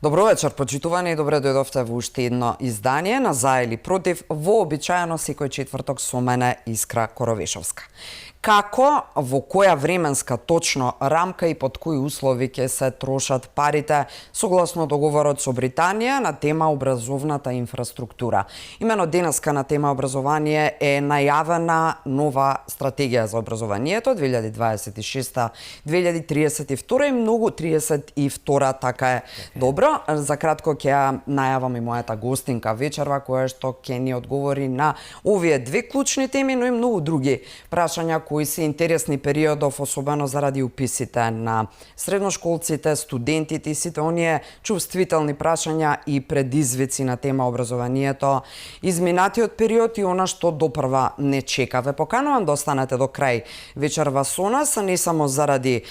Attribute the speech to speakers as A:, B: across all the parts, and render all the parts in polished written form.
A: Добро вечер, почитувани, и добре дојдовте во уште едно издание на За или против, вообичаено секој четврток со мене Искра Коровешовска. Како, во која временска точно рамка и под кои услови ќе се трошат парите согласно договорот со Британија на тема образовната инфраструктура. Имено денеска на тема образование е најавена нова стратегија за образованието 2026-2032 и многу 32 така е. Добро, за кратко ќе ја најавам и мојата гостинка вечерва која што ќе ни одговори на овие две клучни теми, но и многу други прашања кои се интересни периодов, особено заради уписите на средношколците, студентите и сите оние чувствителни прашања и предизвици на тема образованието, изминатиот период и она што допрва не чека. Ве поканувам да останете до крај вечерва со нас, не само заради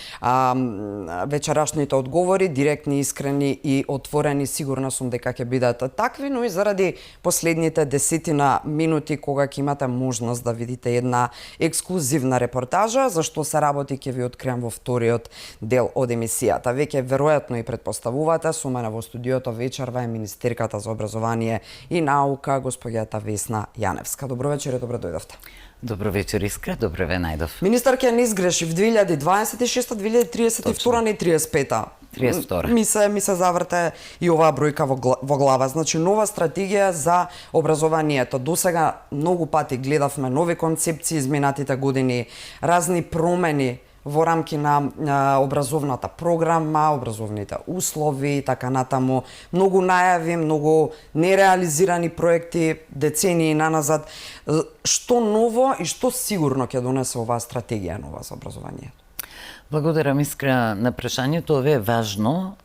A: вечерашните одговори, директни, искрени и отворени, сигурна сум дека ќе бидат такви, но и заради последните 10 минути кога ќе имате можност да видите една ексклузивна репортажа за што се работи, ќе ви откриам во вториот дел од емисијата. Веќе веројатно и претпоставувате, со мене во студиото вечерва е министерката за образование и наука, госпоѓата Весна Јаневска. Добро вечер и добро дојдовте.
B: Добро вечер, Искра, добре ве најдов.
A: Министерка не изгреши в 2026, 2032 и 35.
B: 32.
A: Ми се заврте и оваа бројка во глава. Значи, нова стратегија за образованието. Досега многу пати гледавме нови концепции изминатите години, разни промени во рамки на образовната програма, образовните услови и така натаму. Многу најави, многу нереализирани проекти, децении наназад. Што ново и што сигурно ќе донесе оваа стратегија нова за образование?
B: Благодарам, Искра, на прашањето. Ова е важно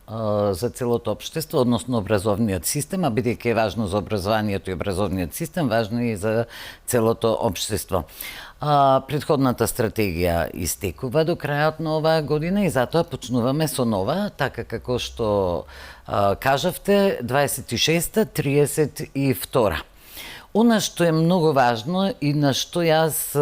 B: за целото општество, односно образовниот систем, а бидејќи е важно за образованието и образовниот систем, важно и за целото општество. Претходната стратегија истекува до крајот на оваа година и затоа почнуваме со нова, така како што кажавте, 26-32. Она што е многу важно и на што јас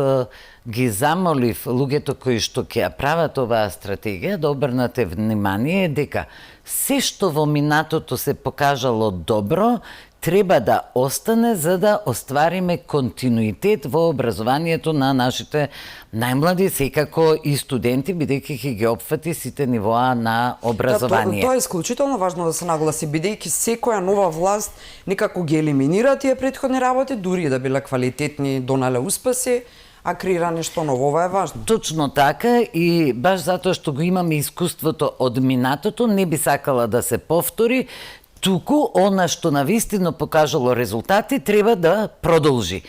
B: ги замолив луѓето кои што ќе ја прават оваа стратегија да обрнате внимание дека се што во минатото се покажало добро, треба да остане за да оствариме континуитет во образованието на нашите најмлади, секако и студенти, бидејќи ќе ги опфати сите нивоа на образование.
A: Тоа е исклучително важно да се нагласи, бидејќи секоја нова власт некако ги елиминира тие претходни работи, дури да биле квалитетни, донале успеси, а креира нешто ново. Ова е важно.
B: Точно така, и баш затоа што го имаме искуството од минатото, не би сакала да се повтори, туку она што навистина покажало резултати треба да продолжи.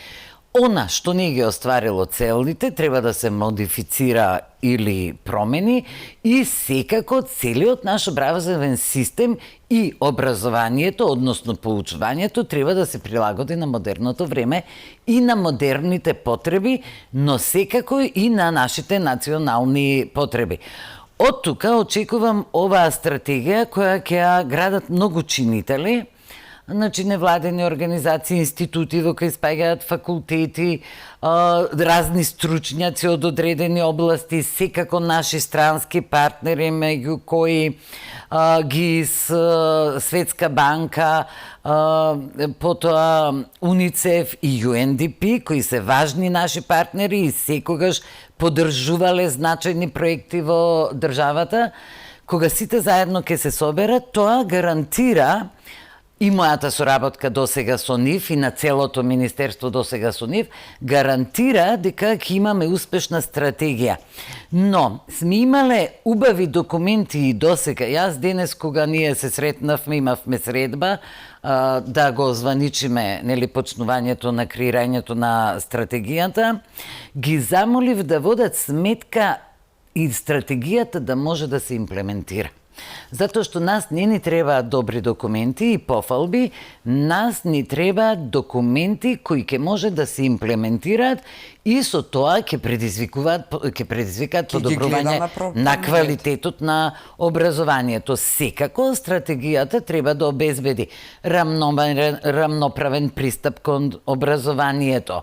B: Она што не ги остварило целите треба да се модифицира или промени и секако целиот наш образовен систем и образованието, односно поучувањето, треба да се прилагоди на модерното време и на модерните потреби, но секако и на нашите национални потреби. Од тука очекувам оваа стратегија која ќе ја градат многу чинители, значи невладени организации, институти во кои спаѓаат факултети, разни стручњаци од одредени области, секако наши странски партнери, меѓу кои ГИС, Светска банка, потоа УНИЦЕФ и UNDP, кои се важни наши партнери и секогаш поддржувале значајни проекти во државата. Кога сите заедно ќе се соберат, тоа гарантира и мојата соработка досега со нив и на целото министерство досега со нив, гарантира дека ќе имаме успешна стратегија. Но сме имале убави документи и досега. Јас денес кога ние се сретнавме, имавме средба да го озваничиме, нели, почнувањето на креирањето на стратегијата, ги замолив да водат сметка и стратегијата да може да се имплементира. Затоа што нас не ни требаат добри документи и пофалби, нас ни требаат документи кои ќе може да се имплементираат и со тоа ќе предизвикаат подобрување на квалитетот на образованието. Секако стратегијата треба да обезбеди рамноправен пристап кон образованието.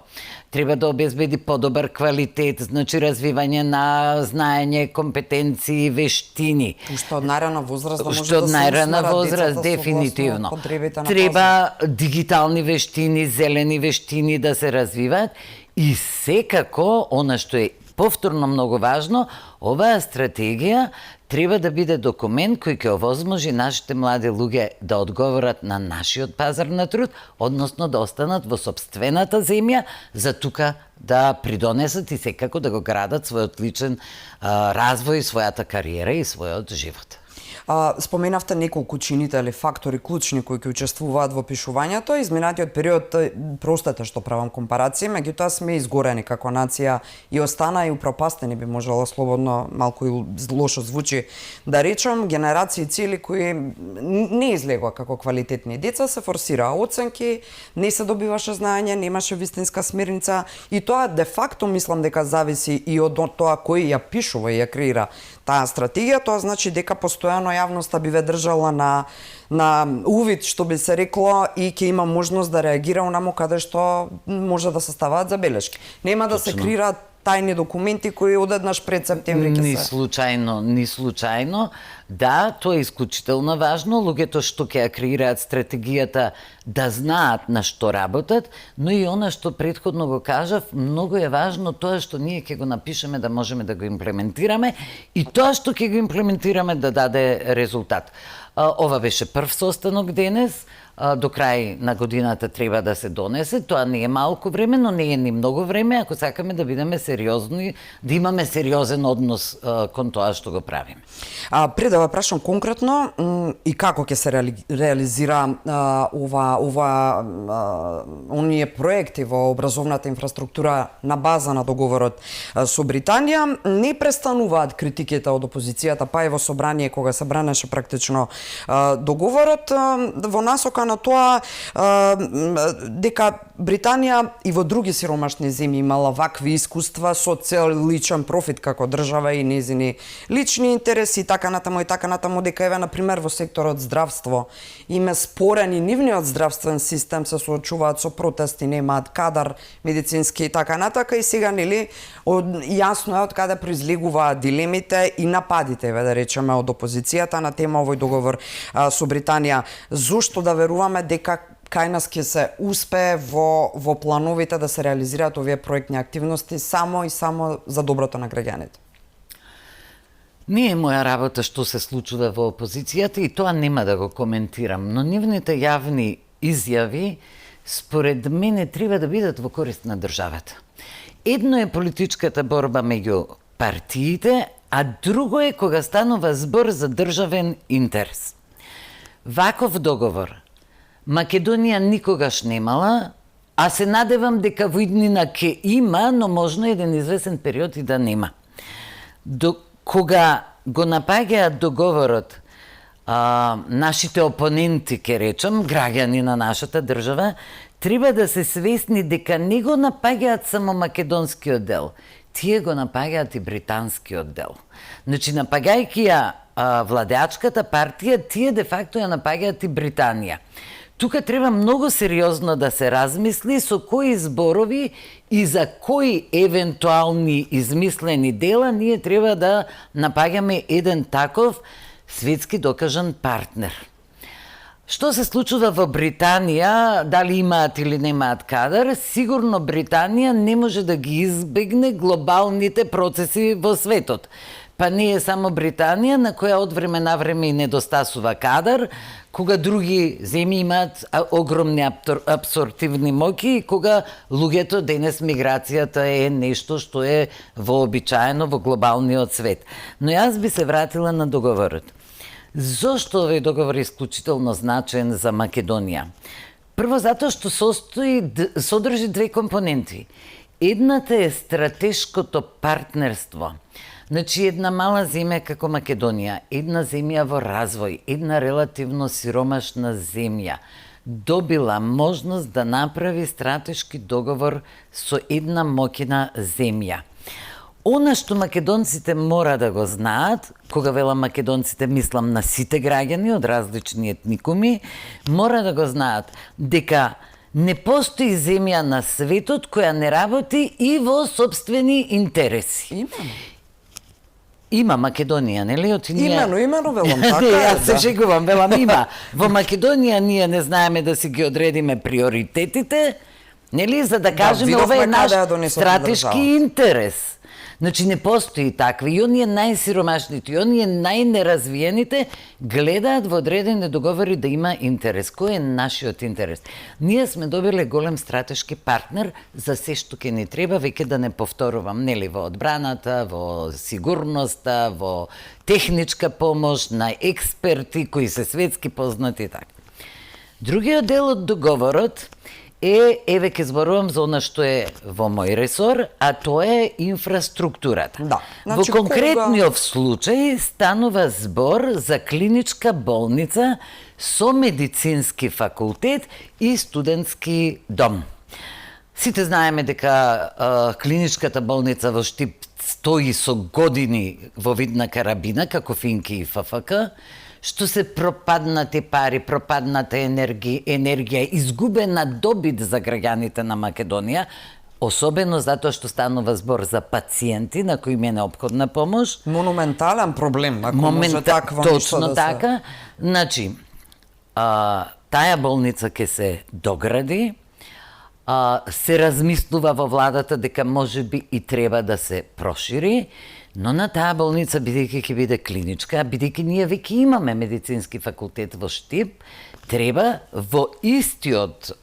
B: Треба да обезбеди подобар квалитет, значи развивање на знаење, компетенции, вештини.
A: Уште од најрана возраст да може
B: Што
A: да се
B: најрана
A: усмерат
B: возраст,
A: децата
B: дефинитивно.
A: согласно потребите на
B: Треба дигитални вештини, зелени вештини да се развиваат и секако, она што е повторно многу важно, оваа стратегија треба да биде документ кој ќе овозможи нашите млади луѓе да одговорат на нашиот пазар на труд, односно да останат во сопствената земја, за тука да придонесат и секако да го градат својот личен развој, својата кариера и својот живот.
A: Споменавте неколку чинители, фактори клучни кои ќе учествуваат во пишувањето. Изминатиот период, простете што правам компарација, меѓутоа сме изгорени како нација и остана и упропастени, би можела слободно, малку и лошо звучи да речам, генерации цели кои не излегоа како квалитетни деца, се форсираа оценки, не се добиваше знаење, немаше вистинска смерница и тоа де факто мислам дека зависи и од тоа кој ја пишува и ја креира таа стратегија. Тоа значи дека постојано јавноста би ве држала на увид, што би се рекло, и ќе има можност да реагира онаму каде што може да се ставаат забелешки. Нема да се креираат тајни документи кои одеднаш пред септември ќе се...
B: Ни случајно. Да, тоа е исклучително важно. Луѓето што ќе ја креираат стратегијата да знаат на што работат, но и она што претходно го кажав, многу е важно тоа што ние ќе го напишеме да можеме да го имплементираме и тоа што ќе го имплементираме да даде резултат. Ова беше прв состанок денес, до крај на годината треба да се донесе. Тоа не е малку време, но не е ни многу време, ако сакаме да бидеме сериозни, да имаме сериозен однос кон тоа што го правиме.
A: Пред да ве прашам конкретно и како ќе се реализира оние проекти во образовната инфраструктура на база на договорот со Британија, не престануваат критиките од опозицијата, па и во собрание кога се бранеше практично договорот во насока на тоа дека Британија и во други сиромашни земји имала вакви искуства со цел личен профит како држава и незини лични интереси и така натаму, дека еве на пример во секторот здравство име спорен и нивниот здравствен систем се соочуваат со протести, немаат кадар медицински и така натака, и сега нели јасно е од каде произлегуваат дилемите и нападите, да речеме, од опозицијата на тема овој договор со Британија. Зошто да веруваме дека кај нас ќе се успее во плановите да се реализираат овие проектни активности само и само за доброто на граѓаните?
B: Не е моја работа што се случува во опозицијата и тоа нема да го коментирам, но нивните јавни изјави според мене треба да бидат во корист на државата. Едно е политичката борба меѓу партиите, а друго е кога станува збор за државен интерес. Ваков договор Македонија никогаш немала, а се надевам дека во иднина ќе има, но можно еден извесен период и да нема. Кога го напаѓаат договорот нашите опоненти, ке речам, граѓани на нашата држава, треба да се свесни дека не го напаѓаат само македонскиот дел, тие го напаѓаат и британскиот дел. Значи, напагајќи ја владеачката партија, тие де факто ја напаѓаат и Британија. Тука треба многу сериозно да се размисли со кои зборови и за кои евентуални измислени дела ние треба да напаѓаме еден таков светски докажан партнер. Што се случува во Британија, дали имаат или немаат кадар, сигурно Британија не може да ги избегне глобалните процеси во светот. Па не е само Британија, на која од време на време и недостасува кадар, кога други земји имаат огромни абсорбтивни моќи и кога луѓето денес миграцијата е нешто што е вообичаено во глобалниот свет. Но јас би се вратила на договорот. Зошто овој договор е исклучително значен за Македонија? Прво затоа што содржи две компоненти. Едната е стратешкото партнерство. Значи, една мала земја како Македонија, една земја во развој, една релативно сиромашна земја, добила можност да направи стратешки договор со една моќна земја. Она што македонците мора да го знаат, кога велам македонците мислам на сите граѓани од различни етникуми, мора да го знаат дека не постои земја на светот која не работи и во сопствени интереси. Има Македонија, нели?
A: Имено, велам, така
B: Не,
A: е,
B: јас се шегувам, велам има. Во Македонија ние не знаеме да си ги одредиме приоритетите, нели, за да кажеме ова е наш стратешки интерес. Значи не постои такви. И оние најсиромашните, и оние најнеразвиените гледаат во одредени договори да има интерес. Кој е нашиот интерес? Ние сме добиле голем стратешки партнер за се што ќе ни треба, веќе да не повторувам, нели, во одбраната, во сигурноста, во техничка помош, на експерти кои се светски познати и така. Другиот дел од договорот еве ќе зборувам за она што е во мој ресор, а тоа е инфраструктурата.
A: Да.
B: Во конкретниот случај станува збор за клиничка болница со медицински факултет и студентски дом. Сите знаеме дека клиничката болница во Штип стои со години во вид на карабина, како Финки и ФФК, што се пропаднати пари, пропадната енергија, изгубена добит за граѓаните на Македонија, особено затоа што станува збор за пациенти на кои им е неопходна помош.
A: Монументален проблем, ако може такво нешто
B: точно
A: да
B: така. Значи, таа болница ќе се догради, се размислува во владата дека можеби и треба да се прошири, но на таа болница, бидејќи ќе биде клиничка, бидејќи ние веќе имаме медицински факултет во Штип, треба во истиот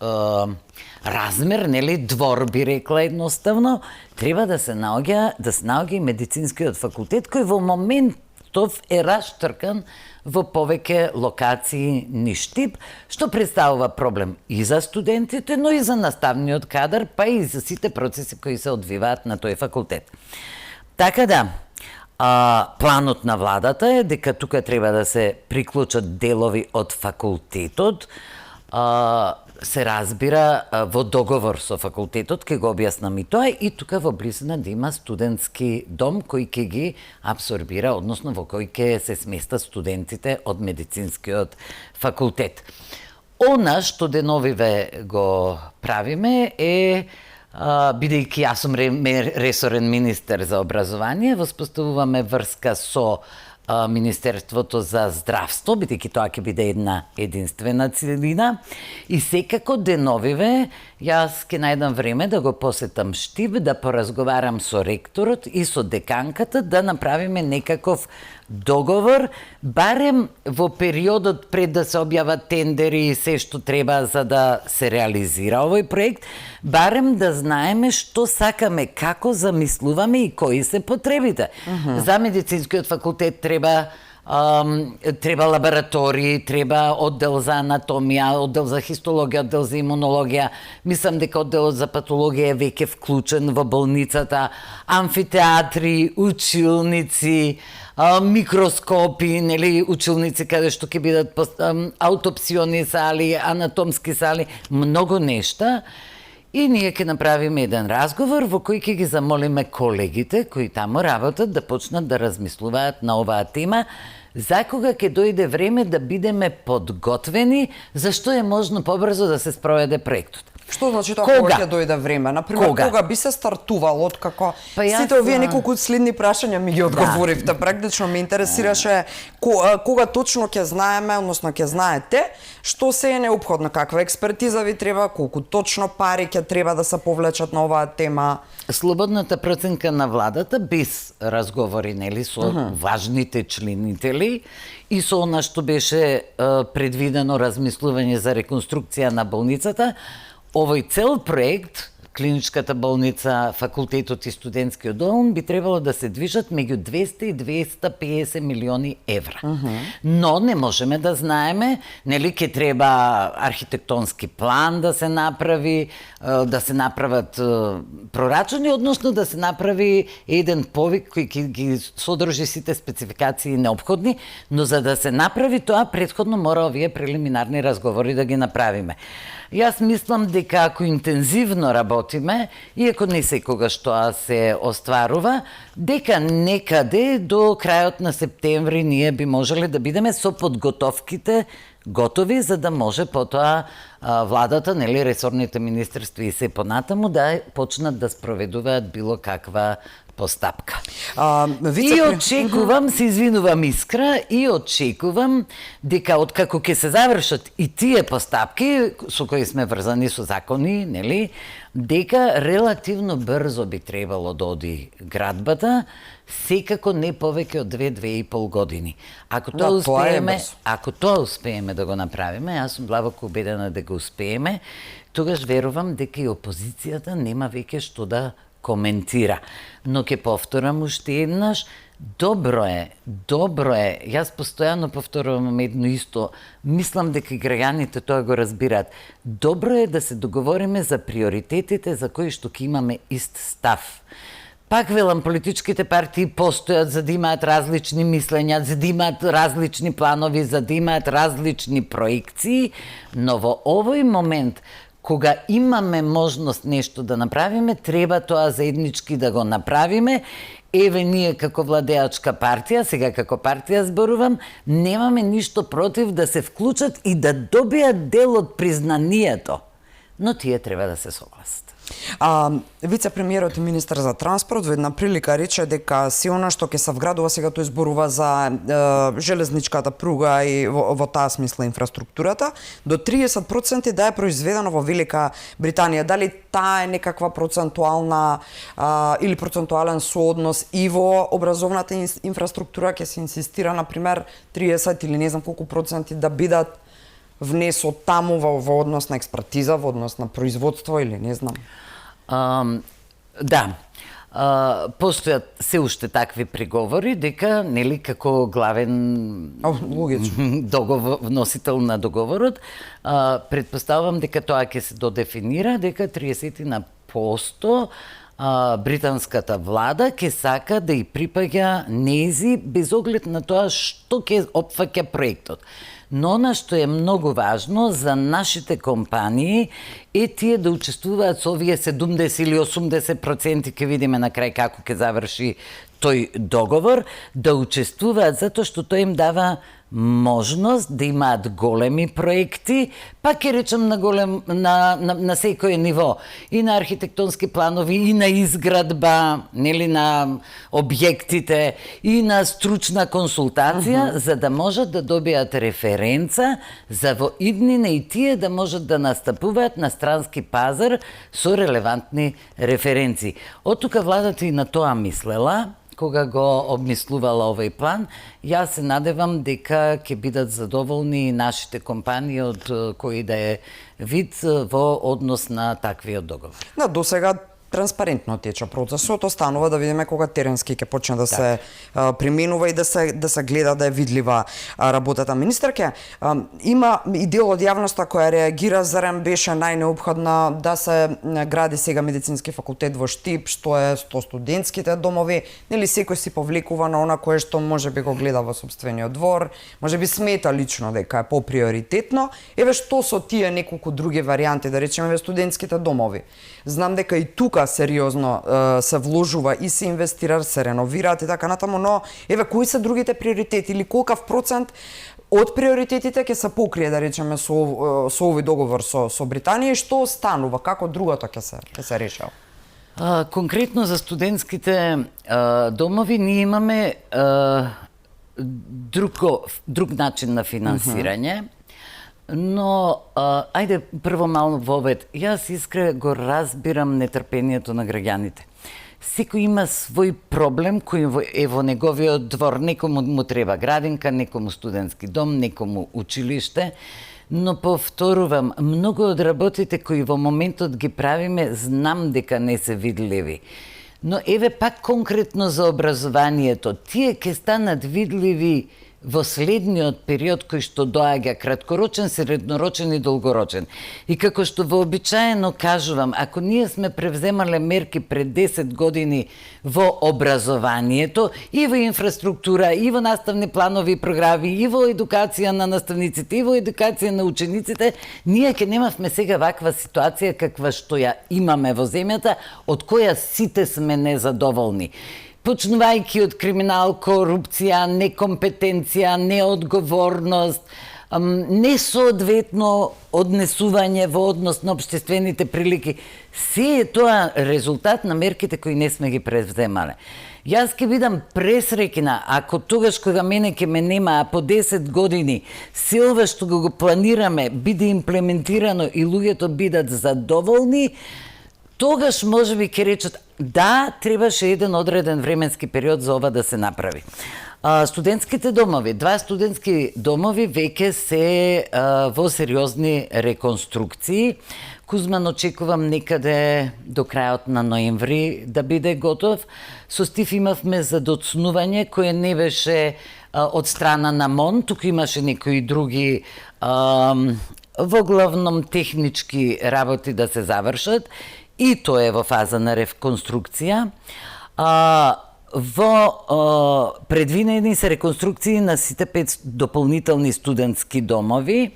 B: размер, нели, двор би рекла едноставно, треба да се наоѓа и медицинскиот факултет кој во моментов е раштркан во повеќе локации ни Штип, што представува проблем и за студентите, но и за наставниот кадар, па и за сите процеси кои се одвиваат на тој факултет. Така да, планот на владата е дека тука треба да се приклучат делови од факултетот, се разбира во договор со факултетот, ќе го објаснам и тоа, и тука во близина да има студентски дом кој ќе ги абсорбира, односно во кој ќе се сместат студентите од медицинскиот факултет. Она што деновиве го правиме е, бидејќи јас сум ресорен министер за образование, воспоставуваме врска со Министерството за здравство, бидејќи тоа ќе биде една единствена целина, и секако деновиве јас ќе најдам време да го посетам Штип, да поразговарам со ректорот и со деканката, да направиме некаков договор, барем во периодот пред да се објават тендери и се што треба за да се реализира овој проект, барем да знаеме што сакаме, како замислуваме и кои се потребите. За медицинскиот факултет треба лаборатории, треба оддел за анатомија, оддел за хистологија, оддел за имунологија. Мислам дека одделот за патологија е веќе вклучен во болницата, амфитеатри, училници, микроскопи, нели, училници каде што ќе бидат аутопсиони сали, анатомски сали, многу нешта. И ние ќе направиме еден разговор во кој ќе ги замолиме колегите кои таму работат да почнат да размислуваат на оваа тема, за кога ќе дојде време да бидеме подготвени, зашто е можно побрзо да се спроведе проектот.
A: Што значи тоа кога ќе дојде време? Например, кога би се стартувало, откако сите овие неколку следни прашања ми ги одговоривте. Практично ме интересираше кога точно ќе знаеме, односно ќе знаете, што се е неопходно, каква експертиза ви треба, колку точно пари ќе треба да се повлечат на оваа тема.
B: Слободната проценка на владата, без разговори, нели, со важните членители и со она што беше предвидено размислување за реконструкција на болницата, овој цел проект, клиничката болница, факултетот и студентскиот дом, би требало да се движат меѓу 200 и 250 милиони евра. Но не можеме да знаеме, нели, ќе треба архитектонски план да се направи, да се направат прорачани, односно да се направи еден повик кој ќе ги содржи сите спецификации неопходни, но за да се направи тоа, претходно мора овие прелиминарни разговори да ги направиме. Јас мислам дека ако интензивно работиме, иако не секогаш тоа се остварува, дека некаде до крајот на септември ние би можеле да бидеме со подготовките готови, за да може потоа владата, нели, ресорните министерства и се понатаму да почнат да спроведуваат било каква постапка.
A: Вице...
B: И очекувам, се извинувам Искра, и очекувам дека откако ќе се завршат и тие постапки со кои сме врзани со закони, нели, дека релативно брзо би требало да оди градбата, секако не повеќе од 2-2,5 години. Ако тоа успееме да го направиме, јас сум длабоко убедена да го успееме, тогаш верувам дека и опозицијата нема веќе што да коментира. Но ќе повторам уште еднаш, добро е, јас постојано повторувам едно исто, мислам дека и граѓаните тоа го разбираат. Добро е да се договориме за приоритетите за кои што ќе имаме ист став. Пак велам, политичките партии постојат за да имаат различни мислења, за да имаат различни планови, за да имаат различни проекции, но во овој момент, кога имаме можност нешто да направиме, треба тоа заеднички да го направиме. Еве ние како владеачка партија, сега како партија зборувам, немаме ништо против да се вклучат и да добијат дел од признанието, но тие треба да се согласат.
A: Вице-премиерот и министар за транспорт во една прилика рече дека се она што ќе се вградува, сега тој зборува за железничката пруга и во таа смисла инфраструктурата, до 30% да е произведено во Велика Британија. Дали таа е некаква процентуална или процентуален сооднос и во образовната инфраструктура ќе се инсистира, например, 30 или не знам колку проценти да бидат внесо таму во однос на експертиза, во однос на производство или не знам?
B: Да. Постојат се уште такви приговори дека, нели, како главен носител на договорот, предпоставувам дека тоа ќе се додефинира, дека 30% британската влада ќе сака да и припаѓа нези без оглед на тоа што ќе опфаќа проектот. Но она што е многу важно за нашите компании е тие да учествуваат со овие 70 или 80%, ќе видиме на крај како ќе заврши тој договор, да учествуваат затоа што тој им дава можност да имаат големи проекти, па ќе речем на секој ниво, и на архитектонски планови, и на изградба, нели, на објектите, и на стручна консултација, за да можат да добијат референца за во иднина и тие да можат да настапуваат на странски пазар со релевантни референци. Од тука владата и на тоа мислела кога го обмислувала овој план. Јас се надевам дека ќе бидат задоволни нашите компании од кој да е вид во однос на таквиот договор.
A: Да, досега транспарентно тече процесот, останува да видиме кога теренски ќе почне да се применува и да се гледа да е видлива работата. Министерке, има и дел од јавноста која реагира, зарем беше најнеопходна да се гради сега медицински факултет во Штип, што е 100 студентските домови, нели секој си повлекува на она кое што можеби го гледа во сопствениот двор, можеби смета лично дека е поприоритетно. Еве што со тие неколку други варијанти, да речеме студентските домови. Знам дека и тука сериозно се вложува и се инвестира, се реновираат и така натаму, но еве кои се другите приоритети или колкав процент од приоритетите ќе се покрие, да речеме, со овој договор со Британија, и што останува, како другото ќе се решава?
B: Конкретно за студентските домови ние имаме друг начин на финансирање. Но, ајде прво мало вовед, јас искрено го разбирам нетрпението на граѓаните. Секој има свој проблем кој е во неговиот двор. Некому му треба градинка, некому студентски дом, некому училиште. Но повторувам, многу од работите кои во моментот ги правиме, знам дека не се видливи. Но еве пак конкретно за образованието, тие ќе станат видливи во следниот период кој што доаѓа, краткорочен, среднорочен и долгорочен. И како што вообичаено кажувам, ако ние сме превземале мерки пред 10 години во образованието, и во инфраструктура, и во наставни планови и програми, и во едукација на наставниците, и во едукација на учениците, ние ќе немавме сега ваква ситуација каква што ја имаме во земјата, од која сите сме незадоволни. Почнувајќи од криминал, корупција, некомпетенција, неодговорност, несоодветно однесување во однос на општествените прилики. Се е тоа резултат на мерките кои не сме ги превземале. Јас ќе бидам пресреќна ако тогаш кога мене ќе ме нема, а по 10 години се ова што го планираме биде имплементирано и луѓето бидат задоволни, тогаш можеби ќе речат да, требаше еден одреден временски период за ова да се направи. Студентските домови, 2 студентски домови веќе се во сериозни реконструкции. Кузман очекувам некаде до крајот на ноември да биде готов. Со Стив имавме за доцнување кое не беше од страна на МОН, туку имаше некои други во главном технички работи да се завршат и тоа е во фаза на реконструкција. Предвидени се реконструкции на сите 5 дополнителни студентски домови.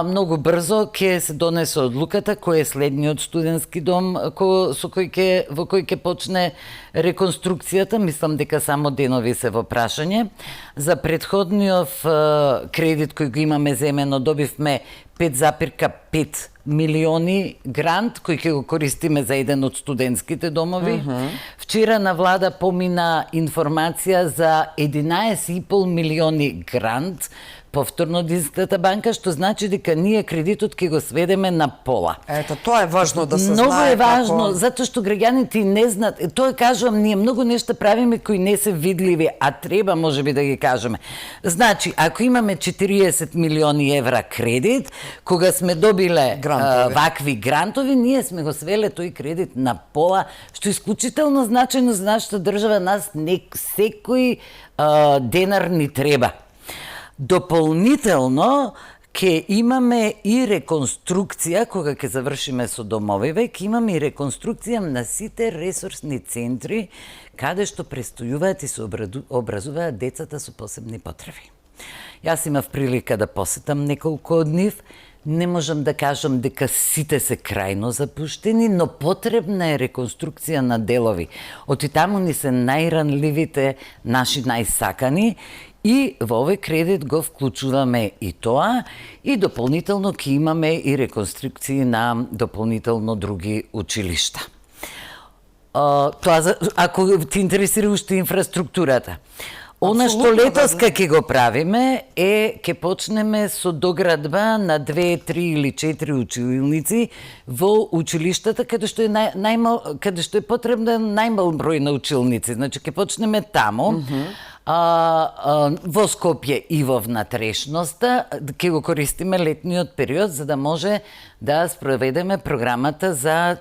B: Многу брзо ќе се донесе одлуката кој е следниот студентски дом во кој ќе почне реконструкцијата. Мислам дека само денови се во прашање. За претходниот кредит кој го имаме земено добивме 5,5 милиони грант кој ќе го користиме за еден од студентските домови. Вчера на влада помина информација за 11,5 милиони грант повторно од Инвестиционата банка, што значи дека ние кредитот ќе го сведеме на пола.
A: Ето, тоа е важно да се
B: Многу
A: знае.
B: е важно, затоа што граѓаните не знаат. Тоа кажувам, ние многу нешта правиме кои не се видливи, а треба можеби да ги кажеме. Значи, ако имаме 40 милиони евра кредит, кога сме добиле вакви грантови, ние сме го свеле тој кредит на пола, што е исклучително значајно за нашата држава. Нас секој денар ни треба. Дополнително ќе имаме и реконструкција, кога ќе завршиме со домовиве, ќе имаме и реконструкција на сите ресурсни центри каде што престојуваат и се образуваат децата со посебни потреби. Јас имав прилика да посетам неколку од нив. Не можам да кажам дека сите се крајно запуштени, но потребна е реконструкција на делови. Оти таму ни се најранливите, наши најсакани, и во овој кредит го вклучуваме и тоа, и дополнително ќе имаме и реконструкции на дополнително други училишта. Тоа, ако ти интересира уште инфраструктурата. Она што летоска ќе го правиме е, ќе почнеме со доградба на 2, 3 или 4 училници во училиштата каде што е каде што е потребен најмал број на училници. Значи ќе почнеме таму. Во Скопје и во внатрешноста ќе го користиме летниот период за да може да спроведеме програмата за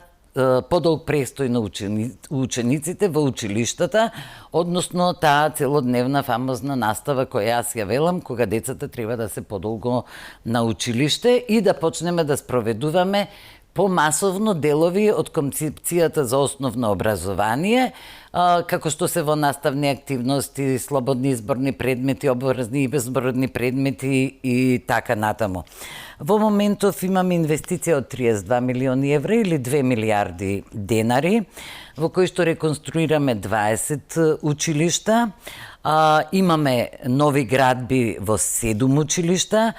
B: подолг престој на учениците во училиштата, односно таа целодневна фамозна настава која јас ја велам, кога децата треба да се подолго на училиште и да почнеме да спроведуваме помасовно делови од концепцијата за основно образование, како што се во наставни активности, слободни изборни предмети, обврзни и безборни предмети и така натаму. Во моментов имаме инвестиција од 32 милиони евра или 2 милиарди денари, во кои што реконструираме 20 училишта, имаме нови градби во 7 училишта,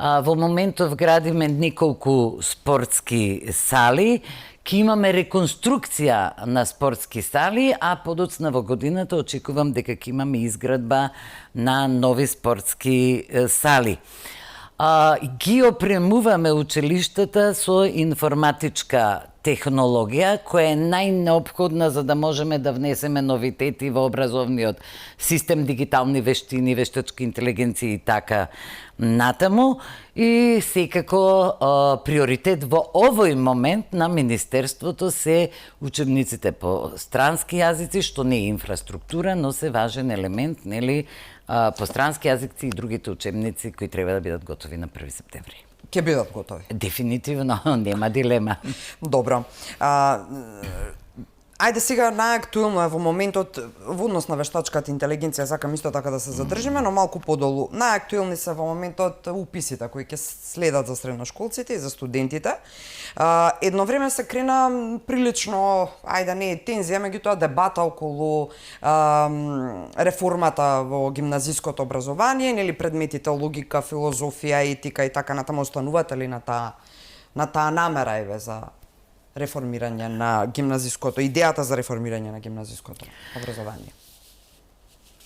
B: во моментов градиме неколку спортски сали, ќе имаме реконструкција на спортски сали, а подоцна во годината очекувам дека ќе имаме изградба на нови спортски сали. Ги опремуваме училиштата со информатичка технологија, која е најнеопходна за да можеме да внесеме новитети во образовниот систем, дигитални вештини, вештачка интелигенција и така натаму. И секако приоритет во овој момент на Министерството се учебниците по странски јазици, што не е инфраструктура, но се важен елемент, нели, по странски јазици и другите учебници кои треба да бидат готови на 1 септември.
A: Ќе бидат готови?
B: Дефинитивно, нема дилема.
A: Добро. Ајде сега најактуелно е во моментот во однос на вештачката интелигенција, сакам исто така да се задржиме, но малку подолу. Најактуелни се во моментот уписите кои ќе следат за средношколците и за студентите. Едно време се крена прилично, ајде не тензија, меѓутоа дебата околу реформата во гимназиското образование, нели предметите логика, филозофија, етика и така натаму, останувате ли на таа намера еве за реформирање на гимназиското, идејата за реформирање на гимназиското образование?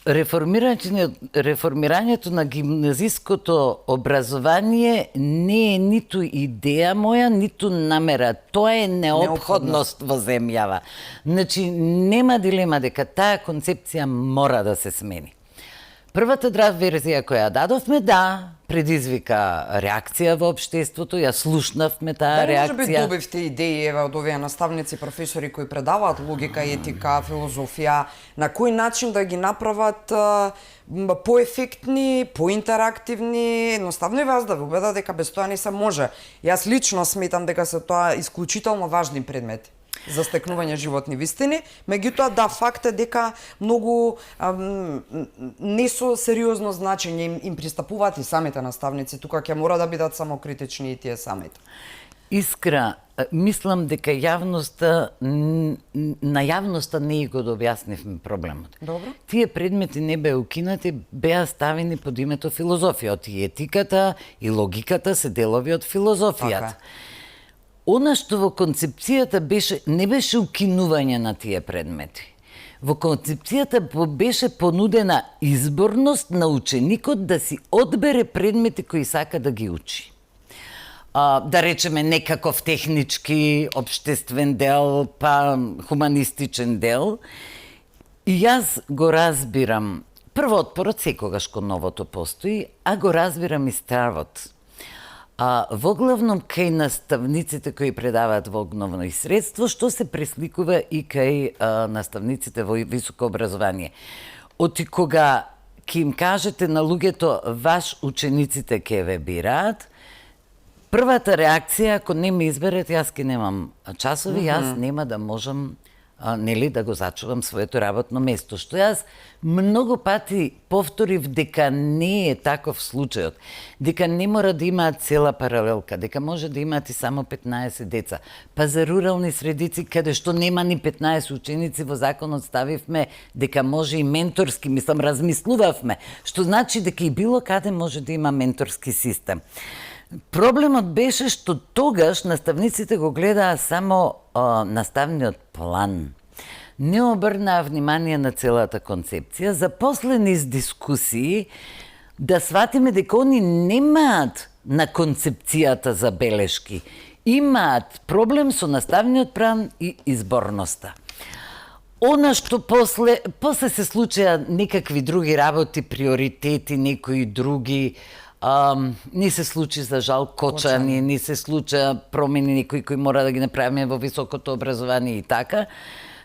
B: Реформирањето на гимназиското образование не е ниту идеја моја, ниту намера. Тоа е неопходност во земјава. Значи, нема дилема дека таа концепција мора да се смени. Првата драфт верзија која дадовме, да, предизвика реакција во општеството, ја слушнавме таа реакција.
A: Може би добивте идеи еве од овие наставници, професори кои предаваат логика, етика, филозофија, на кој начин да ги направат поефектни, поинтерактивни, едноставно и вас да ве убедат дека без тоа не се може. Јас лично сметам дека се тоа исклучително важни предмети за стекнување животни вистини, меѓутоа да, факт е дека многу не со сериозно значење им пристапуваат и самите наставници, тука ќе мора да бидат самокритични и тие самите.
B: Искра, мислам дека на јавноста не го објаснивме проблемот.
A: Добро.
B: Тие предмети не беа укинати, беа ставени под името филозофија, од и етиката и логиката се делови од филозофијата.
A: Така.
B: Она што во концепцијата не беше укинување на тие предмети. Во концепцијата беше понудена изборност на ученикот да си одбере предмети кои сака да ги учи. Да речеме некаков технички, обштествен дел, па хуманистичен дел. И јас го разбирам, прво отпорот секогаш кон новото постои, а го разбирам и стравот. Во главном кај наставниците кои предаваат во основно и средство, што се пресликува и кај наставниците во високо образование. Оти кога ќе им кажете на луѓето, ваш учениците ќе ве бираат, првата реакција, ако не ме изберат, јас ќе немам часови, јас нема да можам нели да го зачувам своето работно место, што јас многу пати повторив дека не е таков случајот, дека не мора да имаат цела паралелка, дека може да имаат и само 15 деца. Па за рурални средици каде што нема ни 15 ученици, во законот ставивме дека може и менторски, мислам, размислувавме, што значи дека и било каде може да има менторски систем. Проблемот беше што тогаш наставниците го гледаа само наставниот план. Не обрнаа внимание на целата концепција, запослени с дискусии да сватиме дека они немаат на концепцијата забелешки. Имаат проблем со наставниот план и изборноста. Она што после се случеа некакви други работи, приоритети, некои други, не се случи за жал кочани, не се случа промени некои кои мора да ги направиме во високото образование и така.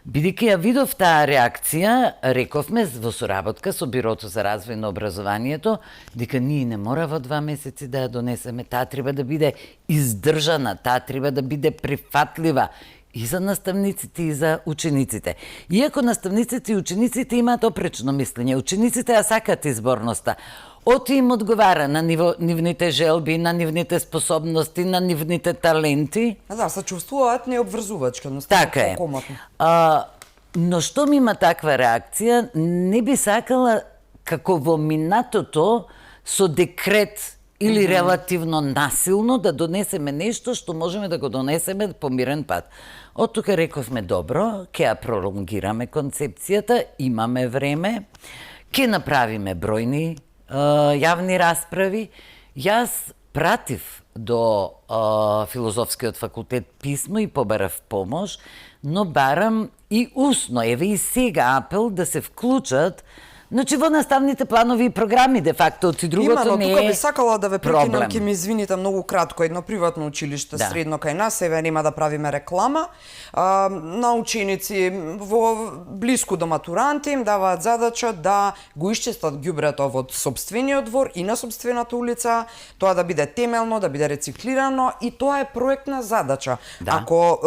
B: Бидејќи ја видов таа реакција, рековме во соработка со Бирото за развој на образованието дека ние не мора во 2 месеци да ја донесеме, таа треба да биде издржана, таа треба да биде прифатлива и за наставниците и за учениците. Иако наставниците и учениците имаат опречно мислење, учениците ја сакаат изборноста. Оти им одговара на нивните желби, на нивните способности, на нивните таленти.
A: Да, се чувствуваат необврзувачки, едноставно
B: така е.
A: покомотно.
B: Но што ми има таква реакција, не би сакала како во минатото со декрет или релативно насилно да донесеме нешто што можеме да го донесеме по мирен пат. Од тука рековме добро, ќе ја пролонгираме концепцијата, имаме време, ќе направиме бројни јавни расправи. Јас пратив до Филозофскиот факултет писмо и побарав помош, но барам и усно, еве и сега апел да се вклучат Значи во наставните планови и програми, де факто, ти другото
A: но
B: не е
A: тука би сакала да ве прекинам,
B: проблем.
A: ќе ми извините многу кратко, едно приватно училиште средно кај нас, еве нема да правиме реклама, на ученици во блиску до матуранти им даваат задача да го исчистат ѓубрето во сопствениот двор и на сопствената улица, тоа да биде темелно, да биде рециклирано и тоа е проектна задача. Ако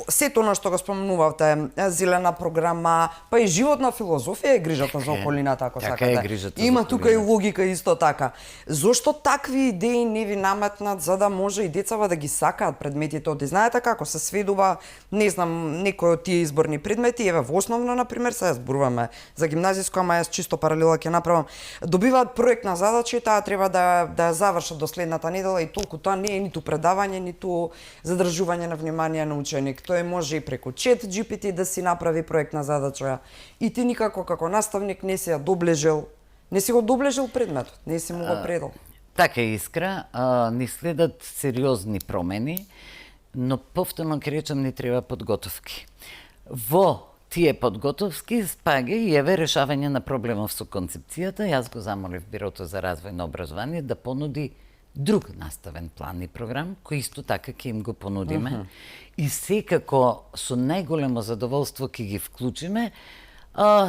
A: сето она што го спомнувавте, зелена програма, па и животна филозофија е грижата за околината, ако сакате. Има тука и логика исто така. Зошто такви идеи не ви наметнат за да може и децава да ги сакаат предметите? Оди знаете како се сведува, не знам, некои од тие изборни предмети, еве во основно на пример, сега зборуваме за гимназиско, ама јас чисто паралела ќе направам. Добиваат проектна задача и таа треба да ја завршат до следната недела и толку тоа не е ниту предавање, ниту задржување на внимание на ученик. Тој може и преку чат GPT да си направи проектна задача и ти никако како наставник не си ја доблежил, не си го доблежил предметот, не си му го предал.
B: Така е, Искра, ни следат сериозни промени, но повторно ќе речам ни треба подготовки. Во тие подготовки спаѓа и еве решавање на проблемов со концепцијата. Јас го замолив Бирото за развој на образование да понуди друг наставен план и програм, кој исто така ќе им го понудиме. И секако со најголемо задоволство ќе ги вклучиме.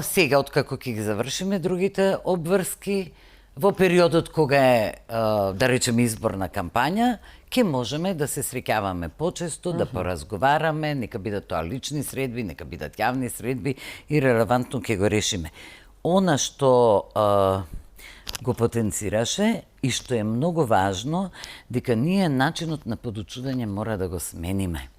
B: Сега, откако ќе ги завршиме другите обврски, во периодот кога е, да речеме, изборна кампања, ќе можеме да се среќаваме почесто, да поразговараме, нека бидат тоа лични средби, нека бидат јавни средби и релевантно ќе го решиме. Она што го потенцираше и што е многу важно, дека ние начинот на подучување мора да го смениме.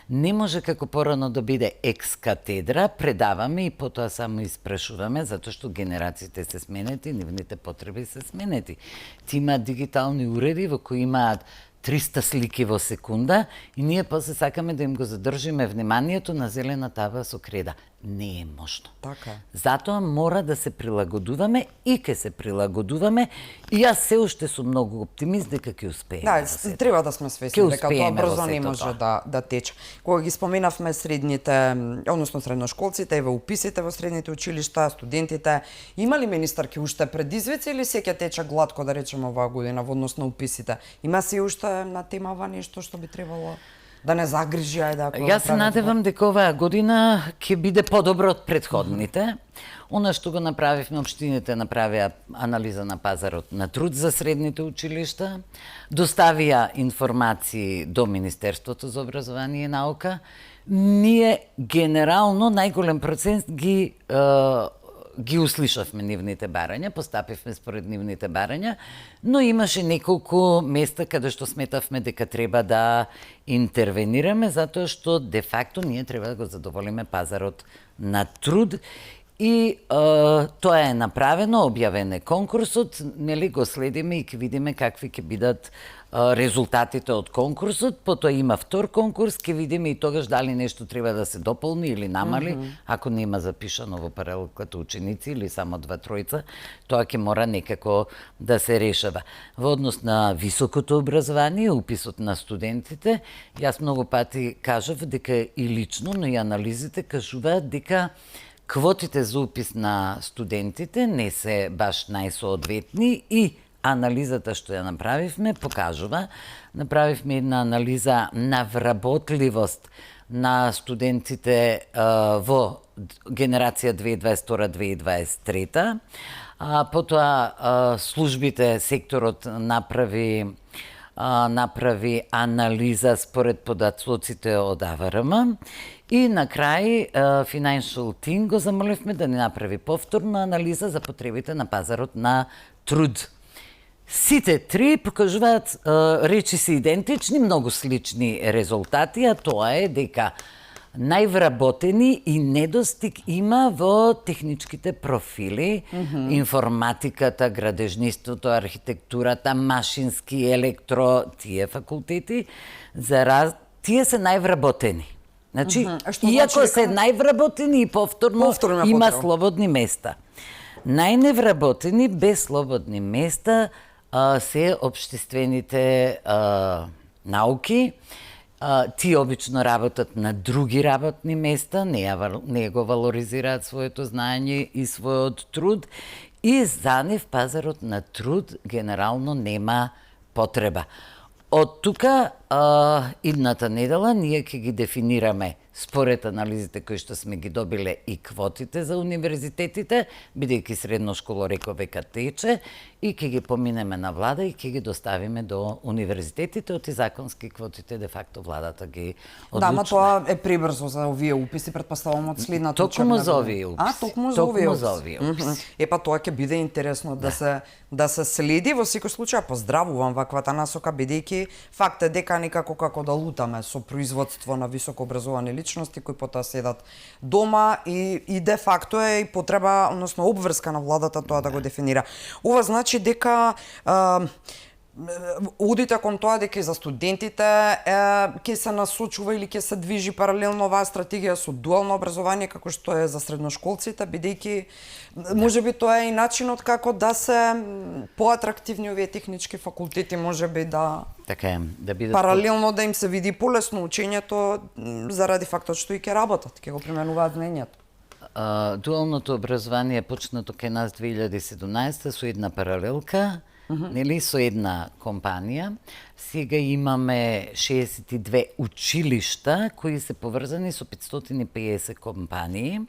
B: Не може како порано да биде екс катедра, предаваме и потоа само испрашуваме, затоа што генерациите се сменети, нивните потреби се сменети. Ти имаат дигитални уреди во кои имаат 300 слики во секунда и ние после сакаме да им го задржиме вниманието на зелена таба со креда. Не е можно.
A: Така.
B: Затоа мора да се прилагодуваме и ќе се прилагодуваме и јас се уште сум многу оптимист дека ќе успееме.
A: Да, треба да сме свесни дека тоа брзо не може да тече. Кога ги споменавме средните, односно средношколците, еве уписите во средните училишта, студентите, има ли министарки уште предизвици или се ќе тече глатко, да речеме, оваа година во однос на уписите? Има се уште на темава нешто што би требало да не загрижи, ајде ако...
B: Јас се надевам дека оваа година ќе биде подобро од претходните. Она што го направивме, општините направија анализа на пазарот на труд за средните училишта, доставија информации до Министерството за образование и наука. Ние генерално најголем процент ги услишавме нивните барања, постапивме според нивните барања, но имаше неколку места каде што сметавме дека треба да интервенираме, затоа што де факто ние треба да го задоволиме пазарот на труд. И тоа е направено, објавен е конкурсот, нели го следиме и ќе видиме какви ќе бидат резултатите од конкурсот, потоа има втор конкурс, ќе видиме и тогаш дали нешто треба да се дополни или намали, ако нема запишано во паралелката ученици или само 2-3, тоа ќе мора некако да се решава. Во однос на високото образование, уписот на студентите, јас многу пати кажав дека и лично, но и анализите кажуваат дека квотите за упис на студентите не се баш најсоодветни и анализата што ја направивме покажува, направивме една анализа на вработливост на студентите во генерација 2022-2023, потоа службите, секторот направи анализа според податоците од АВРМ и на крај Financial Team го замоливме да ни направи повторна анализа за потребите на пазарот на труд. Сите три покажуваат речиси идентични, многу слични резултати, а тоа е дека највработени и недостиг има во техничките профили, информатиката, градежниството, архитектурата, машински, електро, тие факултети, тие се највработени. Значи, иако се највработени и повторно има слободни места. Најневработени без слободни места се општествените науки. Тие обично работат на други работни места, не го валоризираат своето знаење и својот труд и за нив пазарот на труд генерално нема потреба. Од тука, идната недела, ние ќе ги дефинираме според анализите кои што сме ги добиле и квотите за универзитетите, бидејќи средно школо реков века тече, и ќе ги поминеме на влада и ќе ги доставиме до универзитетите, оти законски квотите де факто владата ги одлучи.
A: Да, ма тоа е пребрзо за овие уписи, претпоставувам од следната учебна
B: Токму за овие уписи.
A: Токму за овие уписи. Епа тоа ќе биде интересно да се следи. Во секој случај поздравувам ваквата насока, бидејќи факт е дека никако како да лутаме со производство на високо образовани личности кои потоа седат дома и де факто е и потреба, односно обврска на владата тоа да го дефинира. Ова значи дека одите кон тоа дека и за студентите ќе се насочува или ќе се движи паралелно оваа стратегија со дуално образование како што е за средношколците, бидејќи можеби тоа е и начинот како да се поатрактивни овие технички факултети, можеби да
B: така е, да бидат
A: паралелно да им се види полесно учењето заради фактот што и ќе работат, ќе го применуваат знаењето.
B: Дуалното образование е почнато кај нас 2017 со една паралелка, нели, со една компанија. Сега имаме 62 училишта кои се поврзани со 550 компании.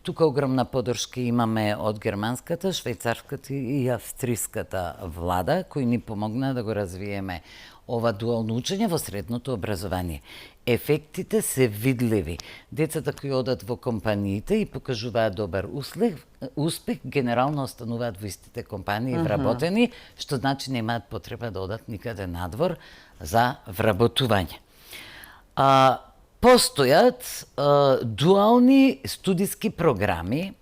B: Тука огромна поддршка имаме од германската, швајцарската и австриската влада, кои ни помогнаа да го развиеме ова дуално учење во средното образование. Ефектите се видливи. Децата кои одат во компаниите и покажуваат добар успех, генерално остануваат во истите компании вработени, што значи немаат потреба да одат никаде надвор за вработување. Постојат дуални студиски програми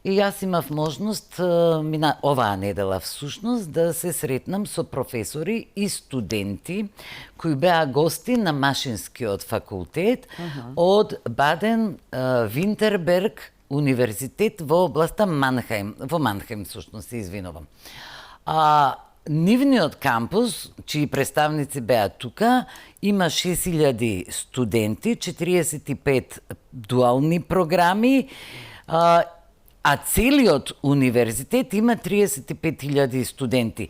B: и јас имав можност оваа недела всушност да се сретнам со професори и студенти кои беа гости на Машинскиот факултет од Баден Винтерберг универзитет во областа Манхаим, во Манхаим всушност се извинувам. Нивниот кампус, чии представници беа тука, има 6000 студенти, 45 дуални програми, а целиот универзитет има 35.000 студенти.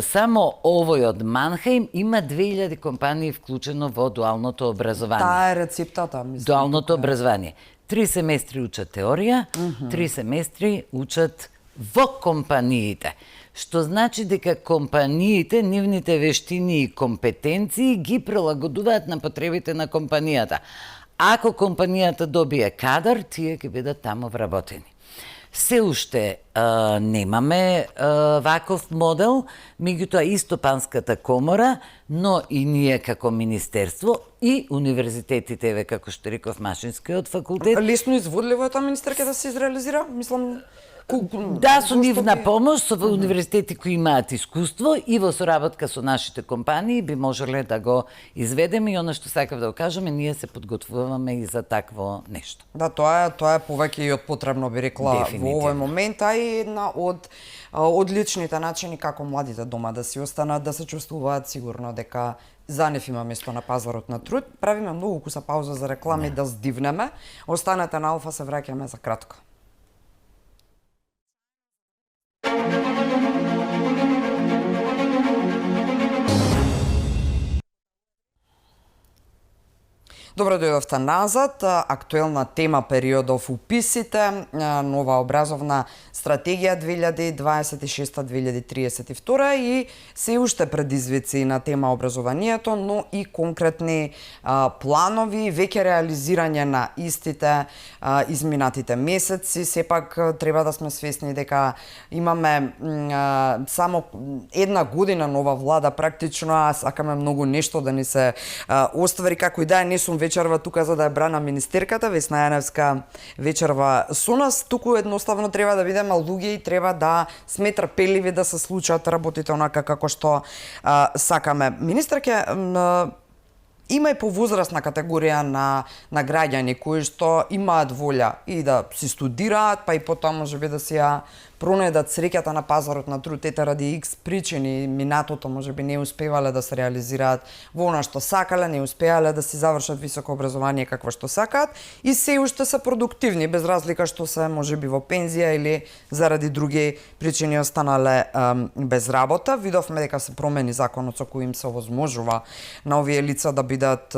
B: Само овој од Манхаим има 2000 компании вклучено во дуалното образование.
A: Таа е рецептата, мислам.
B: Дуалното образование. 3 семестри учат теорија, 3 семестри учат во компаниите. Што значи дека компаниите, нивните вештини и компетенции ги прилагодуваат на потребите на компанијата. Ако компанијата добие кадар, тие ќе бидат таму вработени. Се уште немаме ваков модел, меѓутоа и Стопанската комора, но и ние како министерство и универзитетите, како што реков Машинскиот факултет.
A: Лесно изводливо е тоа, министерке, да се изреализира? Мислам,
B: да, со нивна помош, со универзитети кои имаат искуство и во соработка со нашите компании би можеле да го изведеме, и она што сакав да го кажеме, ние се подготвуваме и за такво нешто.
A: Да, тоа е повеќе и од потребно, би рекла, во овој момент, а и една од одличните начини како младите дома да си останат, да се чувствуваат сигурно дека за нив има место на пазарот на труд. Правиме многу куса пауза за реклами да здивнеме. Останете на Алфа, се враќаме за кратко. Добро дојдовте назад. Актуелна тема периодов уписите, нова образовна стратегија 2026-2032 и се уште предизвици на тема образованието, но и конкретни планови, веќе реализирање на истите изминатите месеци. Сепак треба да сме свесни дека имаме само една година нова влада практично, а сакаме многу нешто да ни се оствари, како и да е, не сум вечерва тука за да ја брана министерката, Весна Јаневска вечерва со нас. Туку едноставно треба да бидеме луѓе и треба да сме трпеливи да се случат работите онака како што сакаме. Министерке, има и повозрастна категорија на граѓани кои што имаат волја и да си студираат, па и потоа можеби да си ја пронајдат среќата на пазарот на труд, ете ради X причини, минатото можеби не успевале да се реализираат во она што сакале, не успеале да си завршат високо образование какво што сакаат и се уште се продуктивни без разлика што се можеби во пензија или заради други причини останале без работа. Видовме дека се промени законот со кој им се овозможува на овие лица да бидат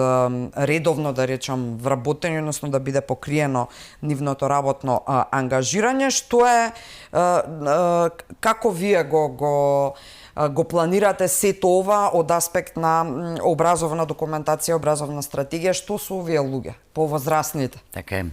A: редовно, да речам, вработени, односно да биде покриено нивното работно ангажирање, што е како вие го планирате сето ова од аспект на образовна документација, образовна стратегија, што се овие луѓе, повозрастните?
B: Така е.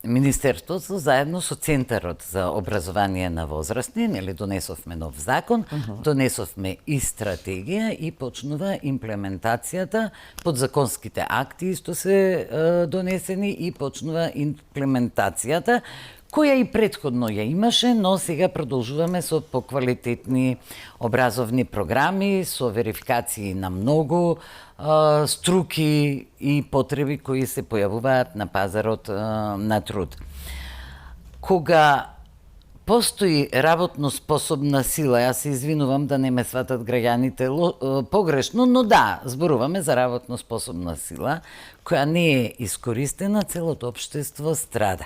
B: Министерството заедно со Центарот за образование на возрастни, нели донесовме нов закон, донесовме и стратегија и почнува имплементацијата, подзаконските акти исто се донесени и почнува имплементацијата, која и претходно ја имаше, но сега продолжуваме со поквалитетни образовни програми, со верификации на многу струки и потреби кои се појавуваат на пазарот на труд. Кога постои работно способна сила, јас се извинувам да не ме сватат граѓаните погрешно, но да, зборуваме за работно способна сила, која не е искористена, целото општество страда.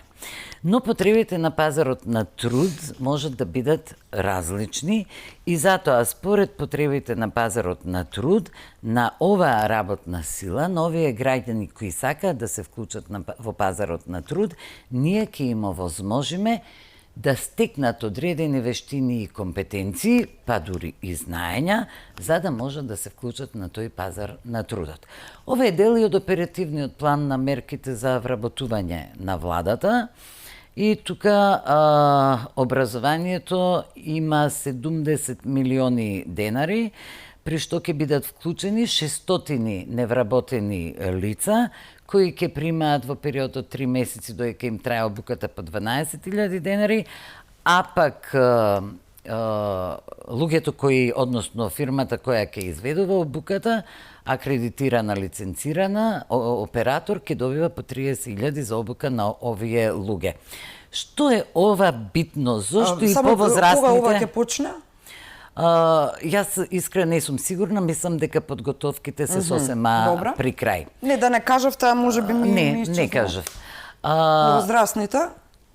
B: Но потребите на пазарот на труд можат да бидат различни и затоа според потребите на пазарот на труд, на оваа работна сила, на овие граѓани кои сакаат да се вклучат во пазарот на труд, ние ќе им овозможиме да стекнат одредени вештини и компетенции, па дури и знаења, за да можат да се вклучат на тој пазар на трудот. Ова е дел и од оперативниот план на мерките за вработување на владата и тука образованието има 70 милиони денари, при што ќе бидат вклучени 600 невработени лица, кои ќе примаат во период од 3 месеци додека им трае обуката по 12.000 денари, а пак луѓето кои, односно фирмата која ќе изведува обуката, акредитирана, лиценцирана оператор ќе добива по 30.000 за обука на овие луѓе. Што е ова битно? Зошто и повозрастните?
A: Кога ова ќе почне?
B: Јас искрено не сум сигурна, мислам дека подготовките се сосема при крај.
A: Не, да не кажавте, а може би
B: не кажав.
A: Возрастните?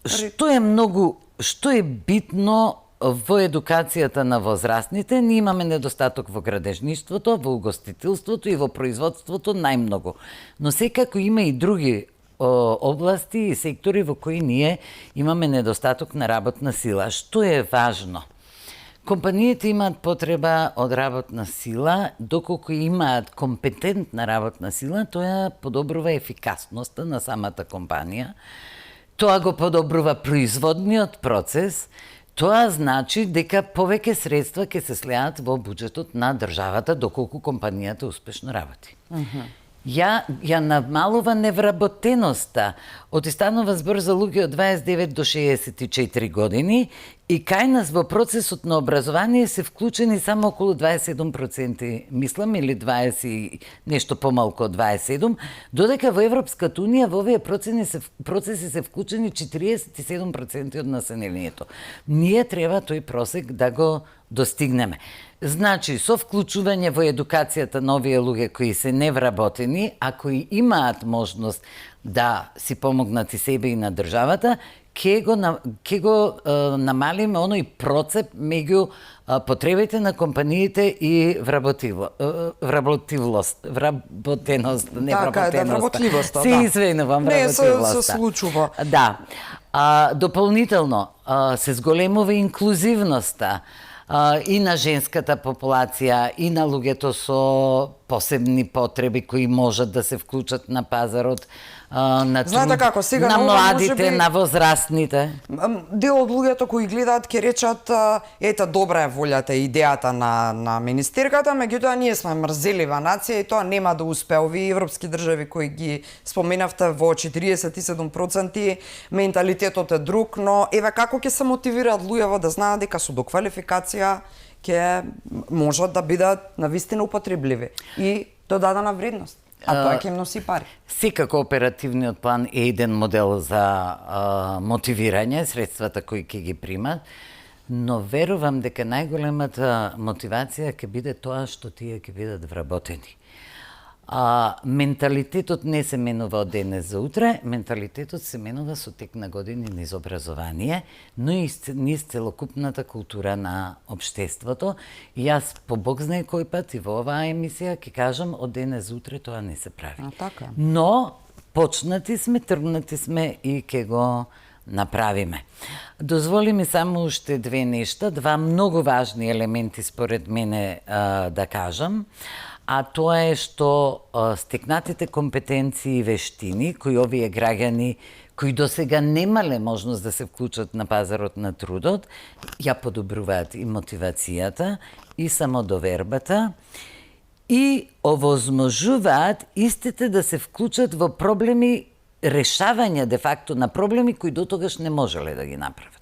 B: Што е битно во едукацијата на возрастните? Ние имаме недостаток во градежништвото, во угостителството и во производството најмногу. Но секако има и други области и сектори во кои ние имаме недостаток на работна сила. Што е важно? Компаниите имаат потреба од работна сила, доколку имаат компетентна работна сила, тоа подобрува ефикасноста на самата компанија, тоа го подобрува производниот процес, тоа значи дека повеќе средства ќе се слеат во буџетот на државата доколку компанијата успешно работи. Ја намалува невработеноста. Станува збор за луѓе од 29 до 64 години и кај нас во процесот на образование се вклучени само околу 27%, мислам, или 20, нешто помалку од 27, додека во Европската унија во овие процеси се вклучени 47% од населението. Ние треба тој просек да го достигнеме. Значи, со вклучување во едукацијата на овие луѓе кои се невработени, а кои имаат можност да си помогнат и себе и на државата, ќе го намалиме оној процеп меѓу потребите на компаниите и
A: вработливост.
B: Се извинувам, вработливоста.
A: Не, се случува.
B: Да. Дополнително се зголемува инклузивноста и на женската популација, и на луѓето со посебни потреби кои можат да се вклучат на пазарот на труд,
A: како, сега
B: на младите,
A: можеби,
B: на возрастните.
A: Дел од луѓето кои гледаат ќе речат ета добра е волјата и идејата на министерката, меѓутоа ние сме мрзелива нација и тоа нема да успее. Овие европски држави кои ги споменавте во 47% менталитетот е друг, но еве како ќе се мотивираат луѓето да знаат дека со доквалификација ќе можат да бидат навистина употребливи и додадена вредност. А тоа ќе им носи пари.
B: Секако оперативниот план е еден модел за мотивирање, средствата кои ќе ги примат, но верувам дека најголемата мотивација ќе биде тоа што тие ќе бидат вработени. Менталитетот не се менува од денес за утре, менталитетот се менува со тек на години низ образование, но и низ целокупната култура на општеството. И јас по Бог знае кој пат и во оваа емисија ќе кажам од денес за утре тоа не се прави.
A: Така.
B: Но почнати сме, тргнати сме и ќе го направиме. Дозволи ми само уште две нешта, два многу важни елементи според мене да кажам. А тоа е што стекнатите компетенции и вештини кои овие граѓани кои досега немале можност да се вклучат на пазарот на трудот, ја подобруваат и мотивацијата, и самодовербата, и овозможуваат истите да се вклучат во проблеми, решавање де факто на проблеми кои дотогаш не можеле да ги направат.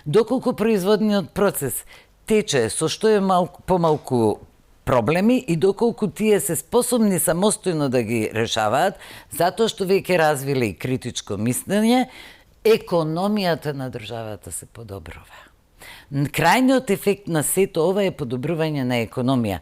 B: Доколку производниот процес тече со што е помалку проблеми и доколку тие се способни самостојно да ги решаваат, затоа што веќе развиле и критичко мислење, економијата на државата се подобрува. Крајниот ефект на сето ова е подобрување на економија.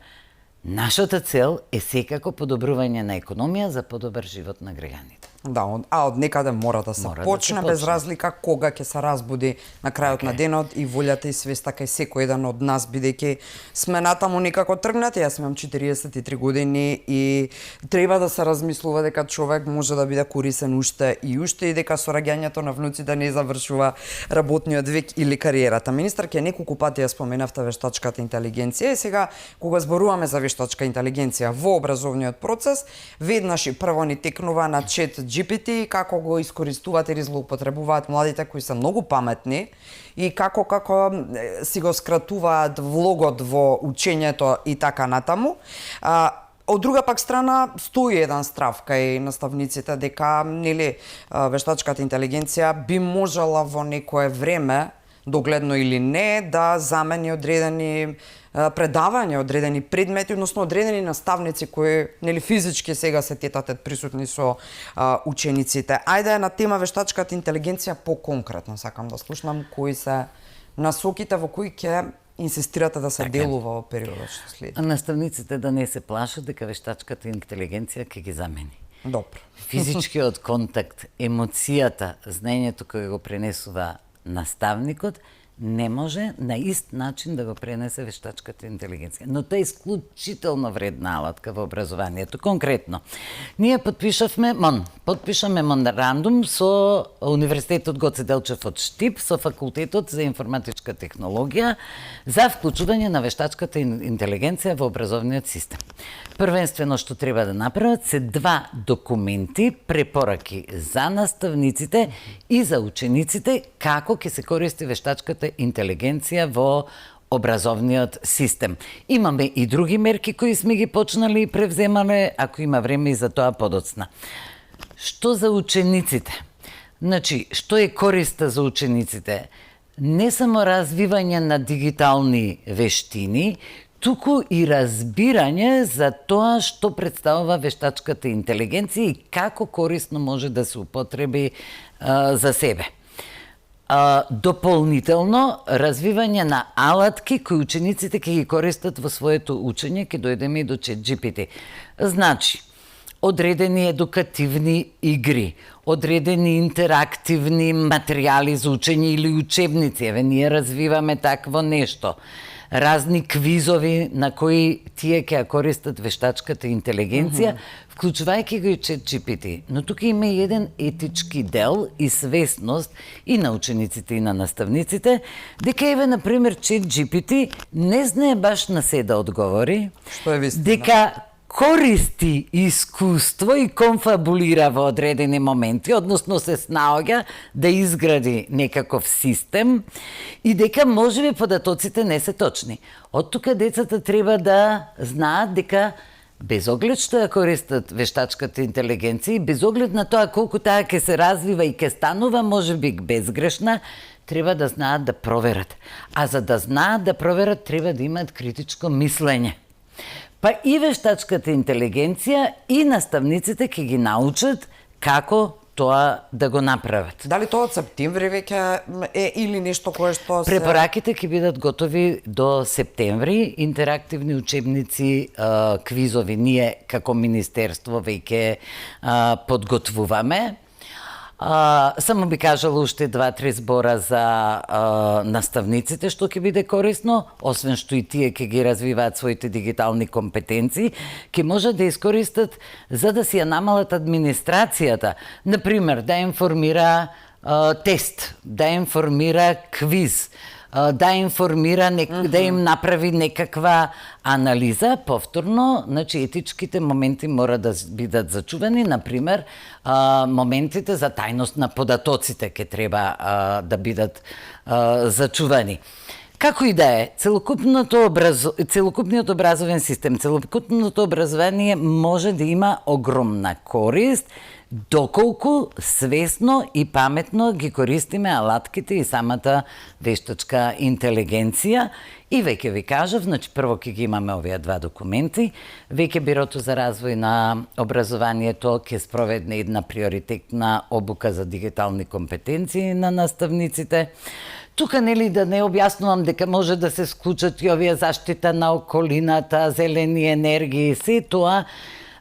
B: Нашата цел е секако подобрување на економија за подобар живот на граѓаните.
A: Да, од некаде мора да се почне, без разлика кога ќе се разбуди на крајот на денот и волјата и свеста кај секој еден од нас, бидејќи сме натаму некако тргнати. Јас имам 43 години и треба да се размислува дека човек може да биде корисен уште и дека со раѓањето на внуците не завршува работниот век или кариерата. Министарке, неколку пати ја споменавте вештачката интелигенција и сега кога зборуваме за вештачка интелигенција во образовниот процес, веднаш и прво ни текнува на ChatGPT, како го искористуваат или злоупотребуваат младите кои се многу паметни и како си го скратуваат влогот во учењето и така натаму. Од друга пак страна, стои еден страв кај наставниците дека вештачката интелигенција би можела во некое време, догледно или не, да замени одредени предавања, одредени предмети, односно одредени наставници кои физички сега се тетатет присутни со учениците. Ајде на тема вештачката интелигенција по-конкретно сакам да слушнам кои се насоките во кои ќе инсистирате да се делува во периодот што следи.
B: Наставниците да не се плашат дека вештачката интелигенција ќе ги замени.
A: Добро.
B: Физичкиот контакт, емоцијата, знаењето кој го пренесува наставникот, не може на ист начин да го пренесе вештачката интелигенција. Но тоа е исклучително вредна алатка во образованието. Конкретно, ние подпишаме меморандум со Универзитетот Гоце Делчев од Штип, со Факултетот за информатичка технологија за вклучување на вештачката интелигенција во образовниот систем. Првенствено што треба да направат се два документи, препораки за наставниците и за учениците како ќе се користи вештачката интелигенција во образовниот систем. Имаме и други мерки кои сме ги почнали и превземале, ако има време и за тоа подоцна. Што за учениците? Значи, што е користа за учениците? Не само развивање на дигитални вештини, туку и разбирање за тоа што представува вештачката интелигенција и како корисно може да се употреби за себе. Дополнително, развивање на алатки кои учениците ќе ги користат во своето учење, ќе дојдеме и до ChatGPT. Значи, одредени едукативни игри, одредени интерактивни материјали за учење или учебници, еве ние развиваме такво нешто. Разни квизови на кои тие ќе ја користат вештачката интелигенција, вклучувајќи го и ChatGPT. Но тука има и еден етички дел и свесност и на учениците и на наставниците, дека еве, например, ChatGPT не знае баш на се да одговори,
A: што е вистина,
B: дека користи искуство и конфабулира во одредени моменти, односно се снаоѓа да изгради некаков систем и дека можеби податоците не се точни. Од тука децата треба да знаат дека без оглед што ја користат вештачката интелигенција и без оглед на тоа колку таа ќе се развива и ќе станува можеби безгрешна, треба да знаат да проверат. А за да знаат да проверат, треба да имаат критичко мислење. Па и вештачката интелигенција и наставниците ќе ги научат како тоа да го направат.
A: Дали тоа од септември веќе е или нешто кое што се...
B: Препораките ќе бидат готови до септември, интерактивни учебници, квизови, ние како министерство веќе подготвуваме. Само би кажала уште 2-3 збора за наставниците, што ќе биде корисно, освен што и тие ќе ги развиваат своите дигитални компетенции, ќе можат да искористат за да си ја намалат администрацијата. Например, да информира тест, да информира квиз, да информира, да им направи некаква анализа, повторно, значи етичките моменти мора да бидат зачувани, например, моментите за тајност на податоците ќе треба да бидат зачувани. Како и да е, целокупниот образовен систем, целокупното образование може да има огромна корист, доколку свесно и паметно ги користиме алатките и самата вештачка интелигенција. И веќе ви кажав, значи прво ќе ги имаме овие два документи, веќе Бирото за развој на образованието ќе спроведне една приоритетна обука за дигитални компетенции на наставниците. Тука нели да не објаснувам дека може да се склучат и овие заштита на околината, зелени енергии, се тоа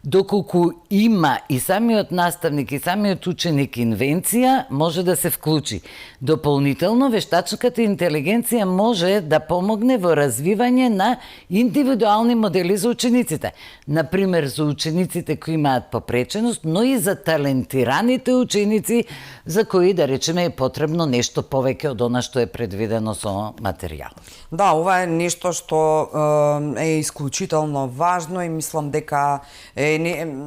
B: доколку има и самиот наставник и самиот ученик инвенција, може да се вклучи. Дополнително, вештачката интелигенција може да помогне во развивање на индивидуални модели за учениците. Например, за учениците кои имаат попреченост, но и за талентираните ученици за кои, да речеме, е потребно нешто повеќе од она што е предвидено со материјал.
A: Да, ова е нешто што е исклучително важно и мислам дека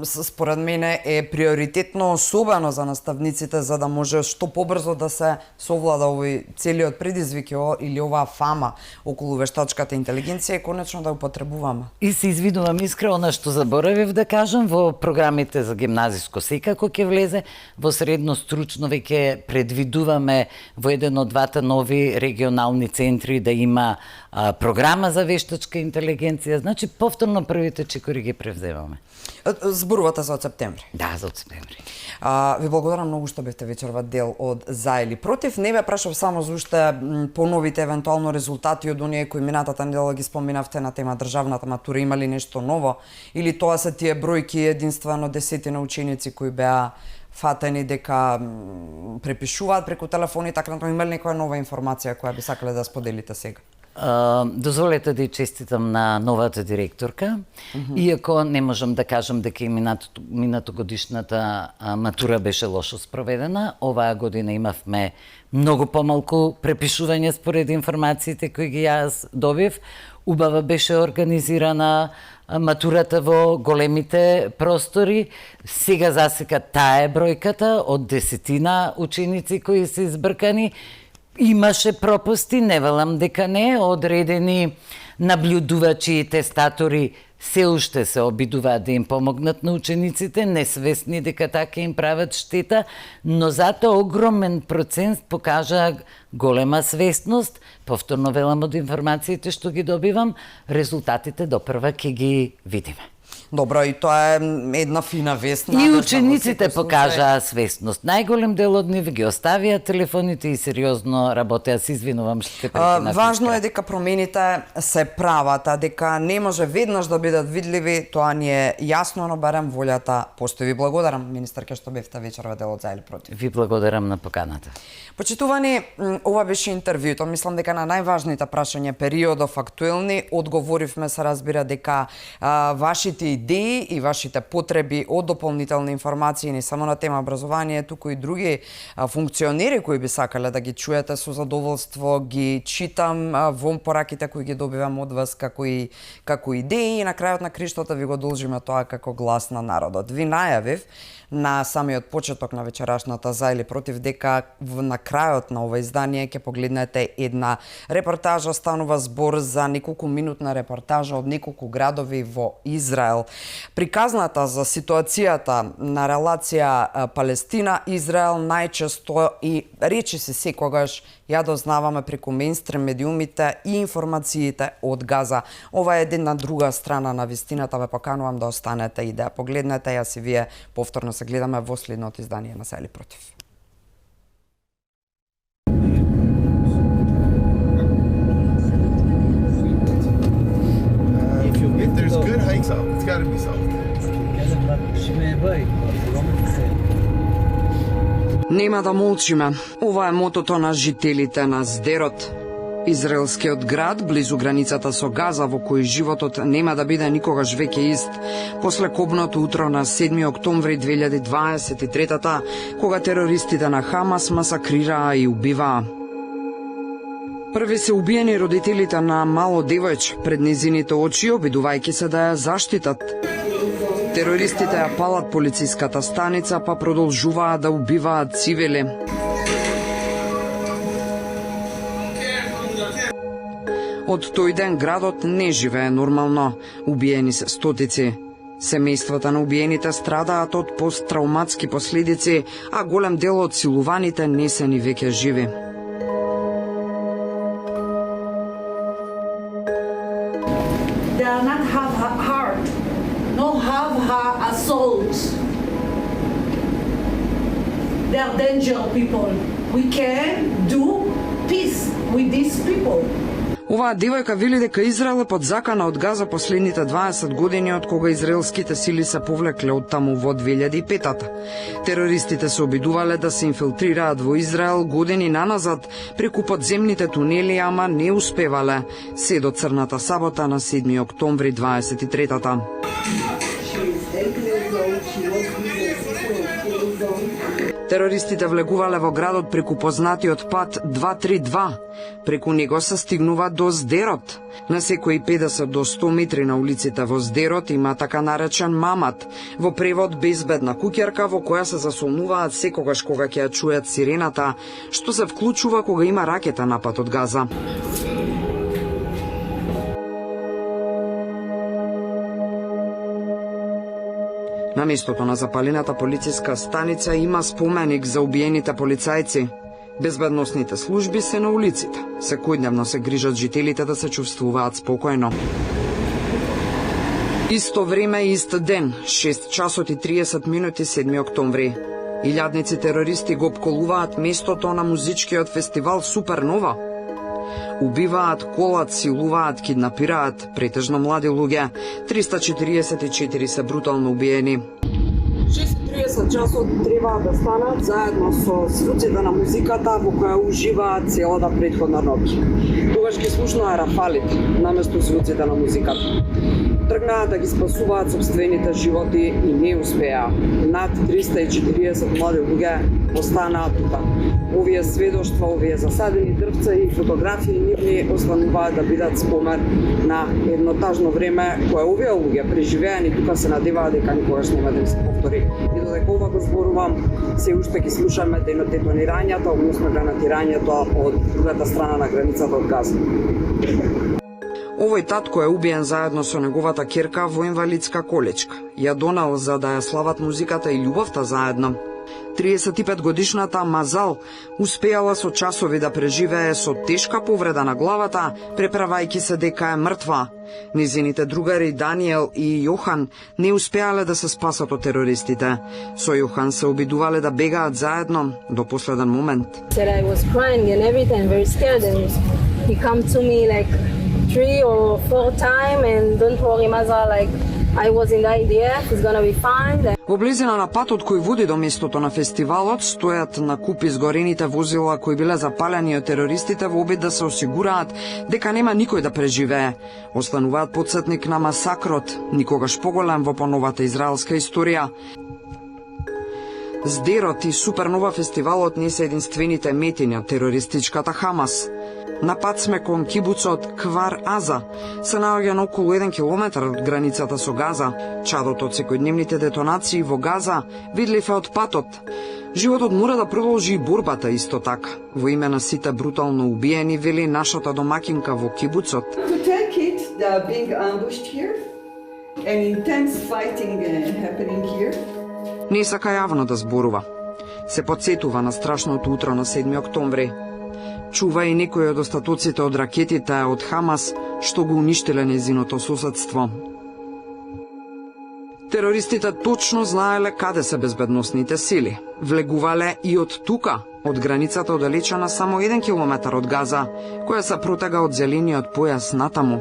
A: според мене е приоритетно, особено за наставниците, за да може што побрзо да се совлада овој целиот предизвик или оваа фама околу вештачката интелигенција и конечно да го потребуваме.
B: И се извинувам искрено што заборавив да кажам, во програмите за гимназиско секако ќе влезе, во средно стручно веќе предвидуваме во еден од двата нови регионални центри да има програма за вештачка интелигенција, значи повторно првите чекори ги превземаме.
A: Зборувате за од септември?
B: Да, за од септември.
A: Ви благодарам многу што бевте вечерва дел од За или против. Не ве прашав само за уште поновите евентуално резултати од оние кои минатата недела ги споминавте на тема државната матура. Има ли нешто ново? Или тоа се тие бројки единствено десетина ученици кои беа фатени дека препишуваат преку телефони, така натаму има ли некоја нова информација која би сакале да споделите сега?
B: Дозволете да ја честитам на новата директорка, иако не можам да кажам дека и минатогодишната матура беше лошо спроведена, оваа година имавме многу помалку препишување според информациите кои ги јас добив. Убава беше организирана матурата во големите простори. Сега засека таа е бројката од десетина ученици кои се избркани. Имаше пропусти, не велам дека не, одредени наблюдувачи и тестатори се уште се обидуваат да им помогнат на учениците, несвесни дека така им прават штета, но затоа огромен процент покажа голема свесност. Повторно велам од информациите што ги добивам, резултатите допрва ќе ги видиме.
A: Добро, и тоа е една фина вест.
B: И учениците покажаа свесност. Најголем дел од нив ги оставија телефоните и сериозно работеа. Се извинувам што те прекинав.
A: Важно е дека промените се прават, дека не може веднаш да бидат видливи, тоа ни е јасно, но барем волјата постои. Ви благодарам, министерка, што бевте вечерва дел од За или против.
B: Ви благодарам на поканата.
A: Почитувани, ова беше интервјуто. Мислам дека на најважните прашања периодов актуелни одговоривме, се разбира дека вашите идеи и вашите потреби од дополнителни информации не само на тема образование, туку и други функционери кои би сакале да ги чуете, со задоволство ги читам во пораките кои ги добивам од вас како идеи и на крајот на криштото ви го должиме тоа како глас на народот. Ви најавив на самиот почеток на вечерашната За или против дека на крајот на ова издание ќе погледнете една репортажа. Станува збор за неколку минутна репортажа од неколку градови во Израел Приказната за ситуацијата на релација Палестина-Израел најчесто и речи се секогаш ја дознаваме преку мејнстрим медиумите и информациите од Газа. Ова е една друга страна на вистината, ве поканувам да останете и да ја погледнете, јас и вие повторно се гледаме во следното издание на За или против.
C: There's good hikes up. It's got to be south.
A: Нема да молчиме. Ова е мотото на жителите на Сдерот. Израелскиот град, близу границата со Газа, во кој животот нема да биде никогаш веќе ист, после кобното утро на 7 октомври 2023, кога терористите на Хамас масакрираа и убиваа. Први се убиени родителите на мало девојче пред низините очи, обидувајќи се да ја заштитат. Терористите ја палат полициската станица, па продолжуваат да убиваат цивили. Од тој ден градот не живее нормално. Убиени се стотици. Семејствата на убиените страдаат од посттрауматски последици, а голем дел од силуваните не се ни веќе живи.
D: They not have heart, not have a soul. They are dangerous people. We can do peace with these people.
A: Оваа девојка вели дека Израел е под закана од Газа последните 20 години од кога израелските сили се повлекле од таму во 2005-та. Терористите се обидувале да се инфилтрираат во Израел години наназад преку подземните тунели, ама не успевале, се до црната сабота на 7 октомври 23-та. Терористите влегувале во градот преку познатиот пат 232. Преку него се стигнува до Сдерот. На секои 50 до 100 метри на улиците во Сдерот има така наречен мамат, во превод безбедна куќерка во која се засолнуваат секогаш кога ќе ја чујат сирената, што се вклучува кога има ракета напад од Газа. На местото на запалената полициска станица има споменик за убиените полицајци. Безбедносните служби се на улиците. Секојдневно се грижат жителите да се чувствуваат спокојно. Исто време, ист ден, 6 часот и 30 минути 7 октомври. Илјадници терористи го опколуваат местото на музичкиот фестивал Супернова. Убиваат, колат, силуваат, киднапираат, претежно млади луѓе. 344 се брутално убиени. 6:30 часот треба да станат заедно со звуците на музиката во која уживаат целата претходна ноќ. Тогаш ги слушнаа рафалите наместо звуците на музиката. Тргнаа да ги спасуваат собствените животи и не успеа. Над 340 млади луѓе останаа тука. Овие сведоштва, овие засадени дрвца и фотографии нивни остануваат да бидат спомен на едно тажно време кое овие луѓе преживеани тука се надеваат дека никогаш нема да се повтори. И додека ова го зборувам, се уште ги слушаме детонирањата, односно гранатирањето од другата страна на границата од Газа. Овој татко е убиен заедно со неговата ќерка во инвалидска колечка. Ја донал за да ја слават музиката и љубовта заедно. 35 годишната Мазал успеала со часови да преживее со тешка повреда на главата, преправајќи се дека е мртва. Низините другари Даниел и Јохан не успеале да се спасат од терористите. Со Јохан се обидувале да бегаат заедно до последен момент.
E: I was crying and everything, very scared, and he come to me like 3 or 4 times and don't worry, Maza, like I was in the IDF, it's gonna be fine.
A: Во близина на патот кој води до местото на фестивалот стојат на куп изгорените возила кои биле запалени од терористите во обид да се осигураат дека нема никој да преживее. Остануваат потсетник на масакрот, никогаш поголем во поновата израелска историја. Сдерот и Супернова фестивалот не се единствените метења терористичката Хамас. На пат сме кон кибуцот Квар Аза, се наоѓа на околу 1 километар од границата со Газа. Чадот од секојдневните детонации во Газа видлив е од патот. Животот мора да продолжи и борбата исто така. Во име на сите брутално убиени, вели нашата домакинка во кибуцот.
F: To take it, they are being ambushed here, and intense fighting happening here.
A: Не сака јавно да зборува. Се подсетува на страшното утро на 7 октомври. Чува и некои од остатоците од ракетите од Хамас, што го уништиле нејзиното соседство. Терористите точно знаеле каде се безбедносните сили. Влегувале и од тука, од границата оддалечена само 1 километар од Газа, која се протега од зелениот појас натаму.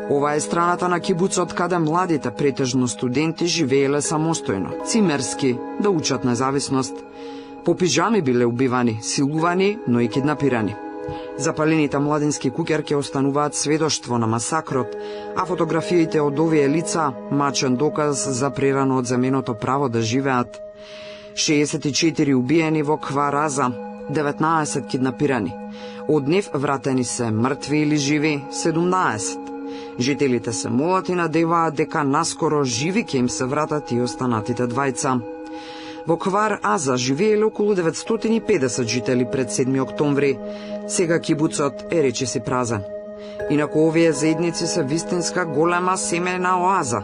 A: Ова е страната на кибуцот каде младите, претежно студенти, живееле самостојно, цимерски, да учат независност. По пижами биле убивани, силувани, но и киднапирани. Запалените младински куќерки остануваат сведоштво на масакрот, а фотографиите од овие лица мачен доказ за прерано одземеното право да живеат. 64 убиени во Квараза, 19 киднапирани. Од нив вратени се мртви или живи 17. Жителите се молат и надеваат дека наскоро живи ќе им се вратат и останатите двајца. Во Квар Аза живееле околу 950 жители пред 7 октомври. Сега кибуцот е речиси празен. Инаку овие заедници се вистинска голема семејна оаза,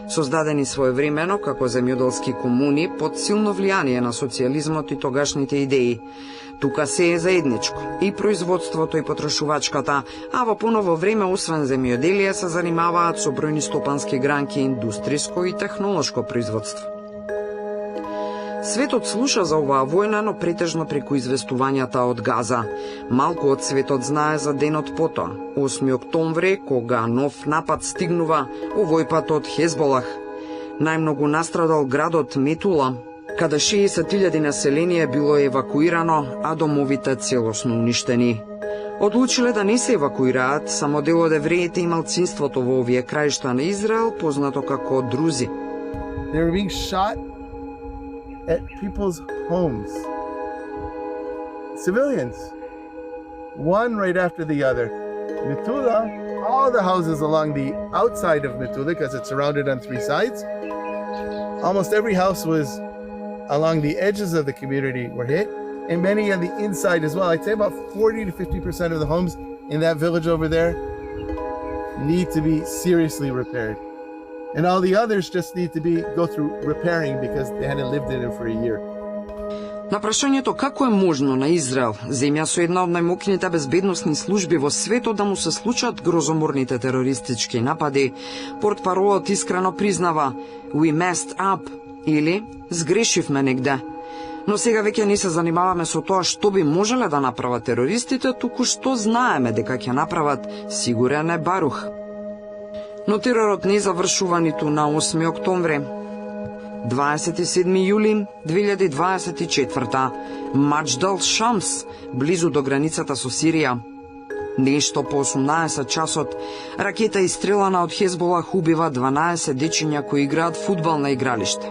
A: создадени своевремено како земјоделски комуни под силно влијание на социјализмот и тогашните идеи. Тука се е заедничко, и производството и потрошувачката, а во поново време, освен земјоделие, се занимаваат со бројни стопански гранки, индустриско и технолошко производство. Светот слуша за оваа војна, но претежно преку известувањата од Газа. Малку од светот знае за денот потоа, 8 октомври, кога нов напад стигнува, овој пат од Хезболах. Најмногу настрадал градот Метула, каде 60.000 население било евакуирано, а домовите целосно уништени. Одлучиле да не се евакуираат само дел од евреите и малцинството во овие краишта на Израел, познато како друзи.
C: They were being shot at people's homes. Civilians. One right after the other. Metula, all the houses along the outside of Metula, because it's surrounded on 3 sides, almost every house was along the edges of the community were hit, and many on the inside as well. I'd say about 40 to 50% of the homes in that village over there need to be seriously repaired. And all the others just need to go through repairing because they hadn't lived in it for a year.
A: На прашањето како е можно на Израел, земја со една од најмокните безбедносни служби во светот, да му се случат грозоморните терористички напади, портпаролот искрено признава "We messed up" или "Сгрешивме негде". Но сега веќе не се занимаваме со тоа што би можеле да направат терористите, туку што знаеме дека ќе направат, сигурен е Барух. Но теророт не завршува ниту на 8 октомври. 27 јули 2024, Маџдал Шамс, близу до границата со Сирија. Нешто по 18 часот, ракета истрелана од Хезболах убива 12 дечиња кои играат фудбал на игралиште.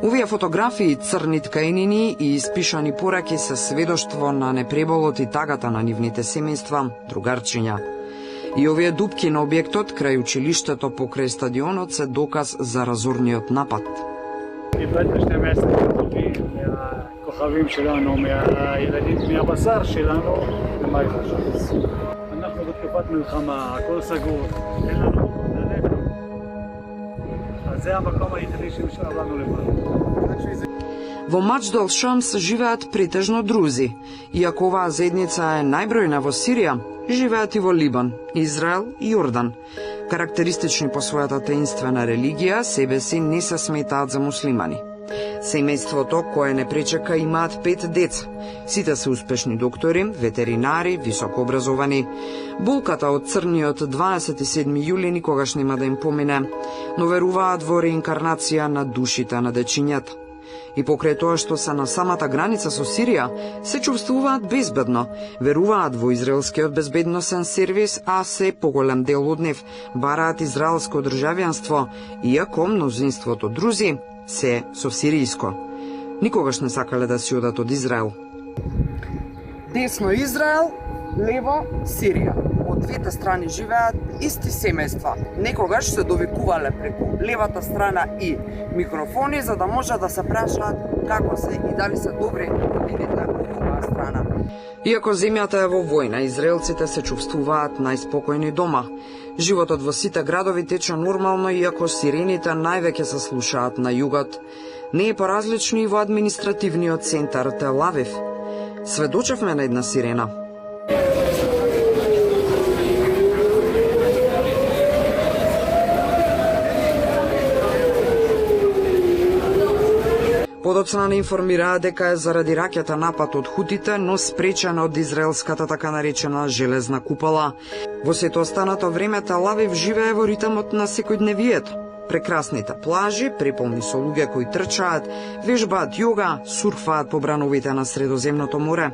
A: Овие фотографии, црни ткаенини и испишани пораки се сведоштво на непреболот и тагата на нивните семејства, другарчиња. И овие дупки на објектот крај училиштето покрај стадионот се доказ за разорниот напад.
G: איבדנו 12 כוכבים שלנו, מהילדים, מהבשר שלנו, למה יחשב. אנחנו בתקופת מלחמה, הכל סגור, אין לנו ללכת. אז זה המקום היחידי שנשאר לנו לבד.
A: Во Маџдал Шамс живеат претежно друзи. Иако оваа заедница е најбројна во Сирија, живеат и во Либан, Израел и Јордан. Карактеристични по својата таинствена религија, себе си не се сметаат за муслимани. Семејството, кое не пречека, имаат 5 деца. Сите се успешни доктори, ветеринари, високо образовани. Болката од црниот 27 јули никогаш нема да им помине, но веруваат во реинкарнација на душите на дечињата. И покрај тоа што се на самата граница со Сирија, се чувствуваат безбедно, веруваат во израелскиот безбедносен сервис, а се поголем дел од нив бараат израелско државјанство, иако мнозинството друзи се со сиријско. Никогаш не сакале да си одат од Израел.
H: Десно Израел, лево Сирија. Од двете страни живеат исти семејства. Некогаш се довикувале преку левата страна и микрофони за да може да се прашаат како се и дали се добри родините од оваа страна.
A: Иако земјата е во војна, израелците се чувствуваат најспокојни дома. Животот во сите градови тече нормално, иако сирените највеќе се слушаат на југот. Не е поразлично и во административниот центар Тел Авив. Сведочевме на една сирена. Подоцна не информираа дека е заради ракета напад од хутите, но спречена од израелската така наречена железна купола. Во сето останато време Тел Авив живее во ритмот на секојдневието. Прекрасните плажи, преполни со луѓе кои трчаат, вежбаат јога, сурфаат по брановите на Средоземното море.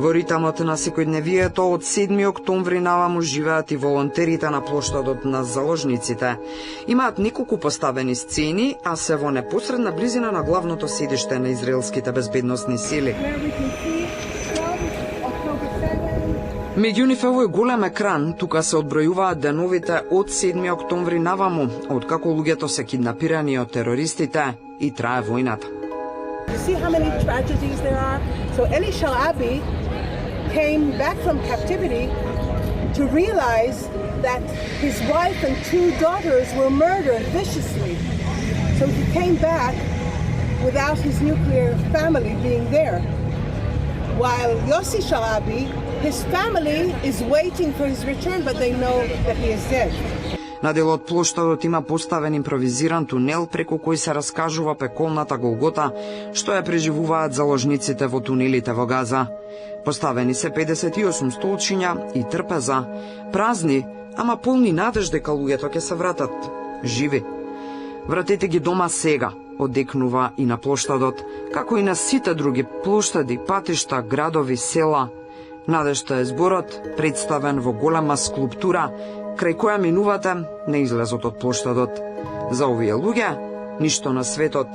A: Во ритмот на секојдневието од 7 октомври наваму живеат и волонтерите на плоштадот на заложниците. Имаат неколку поставени сцени, а се во непосредна близина на главното седиште на израелските безбедносни сили. Меѓу нив е овој голем екран, тука се одбројуваат деновите од 7 октомври наваму, откако луѓето се киднапирани од терористите и трае војната.
I: You see how many tragedies there are? So Eli Shalabi came back from captivity to realize that his wife and 2 daughters were murdered viciously. So he came back without his nuclear family being there. While Yossi Shalabi, his family is waiting for his return, but they know that he is dead.
A: На дел од плоштадот има поставен импровизиран тунел преку кој се раскажува пеколната голгота, што ја преживуваат заложниците во тунелите во Газа. Поставени се 58 столчиња и трпеза, празни, ама полни надеж дека луѓето ќе се вратат живи. Вратете ги дома сега, одекнува и на плоштадот, како и на сите други плоштади, патишта, градови, села. Надежта е зборот, представен во голема скулптура, крај која минувате на излезот од плоштадот. За овие луѓе, ништо на светот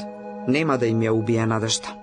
A: нема да им ја убие надежта.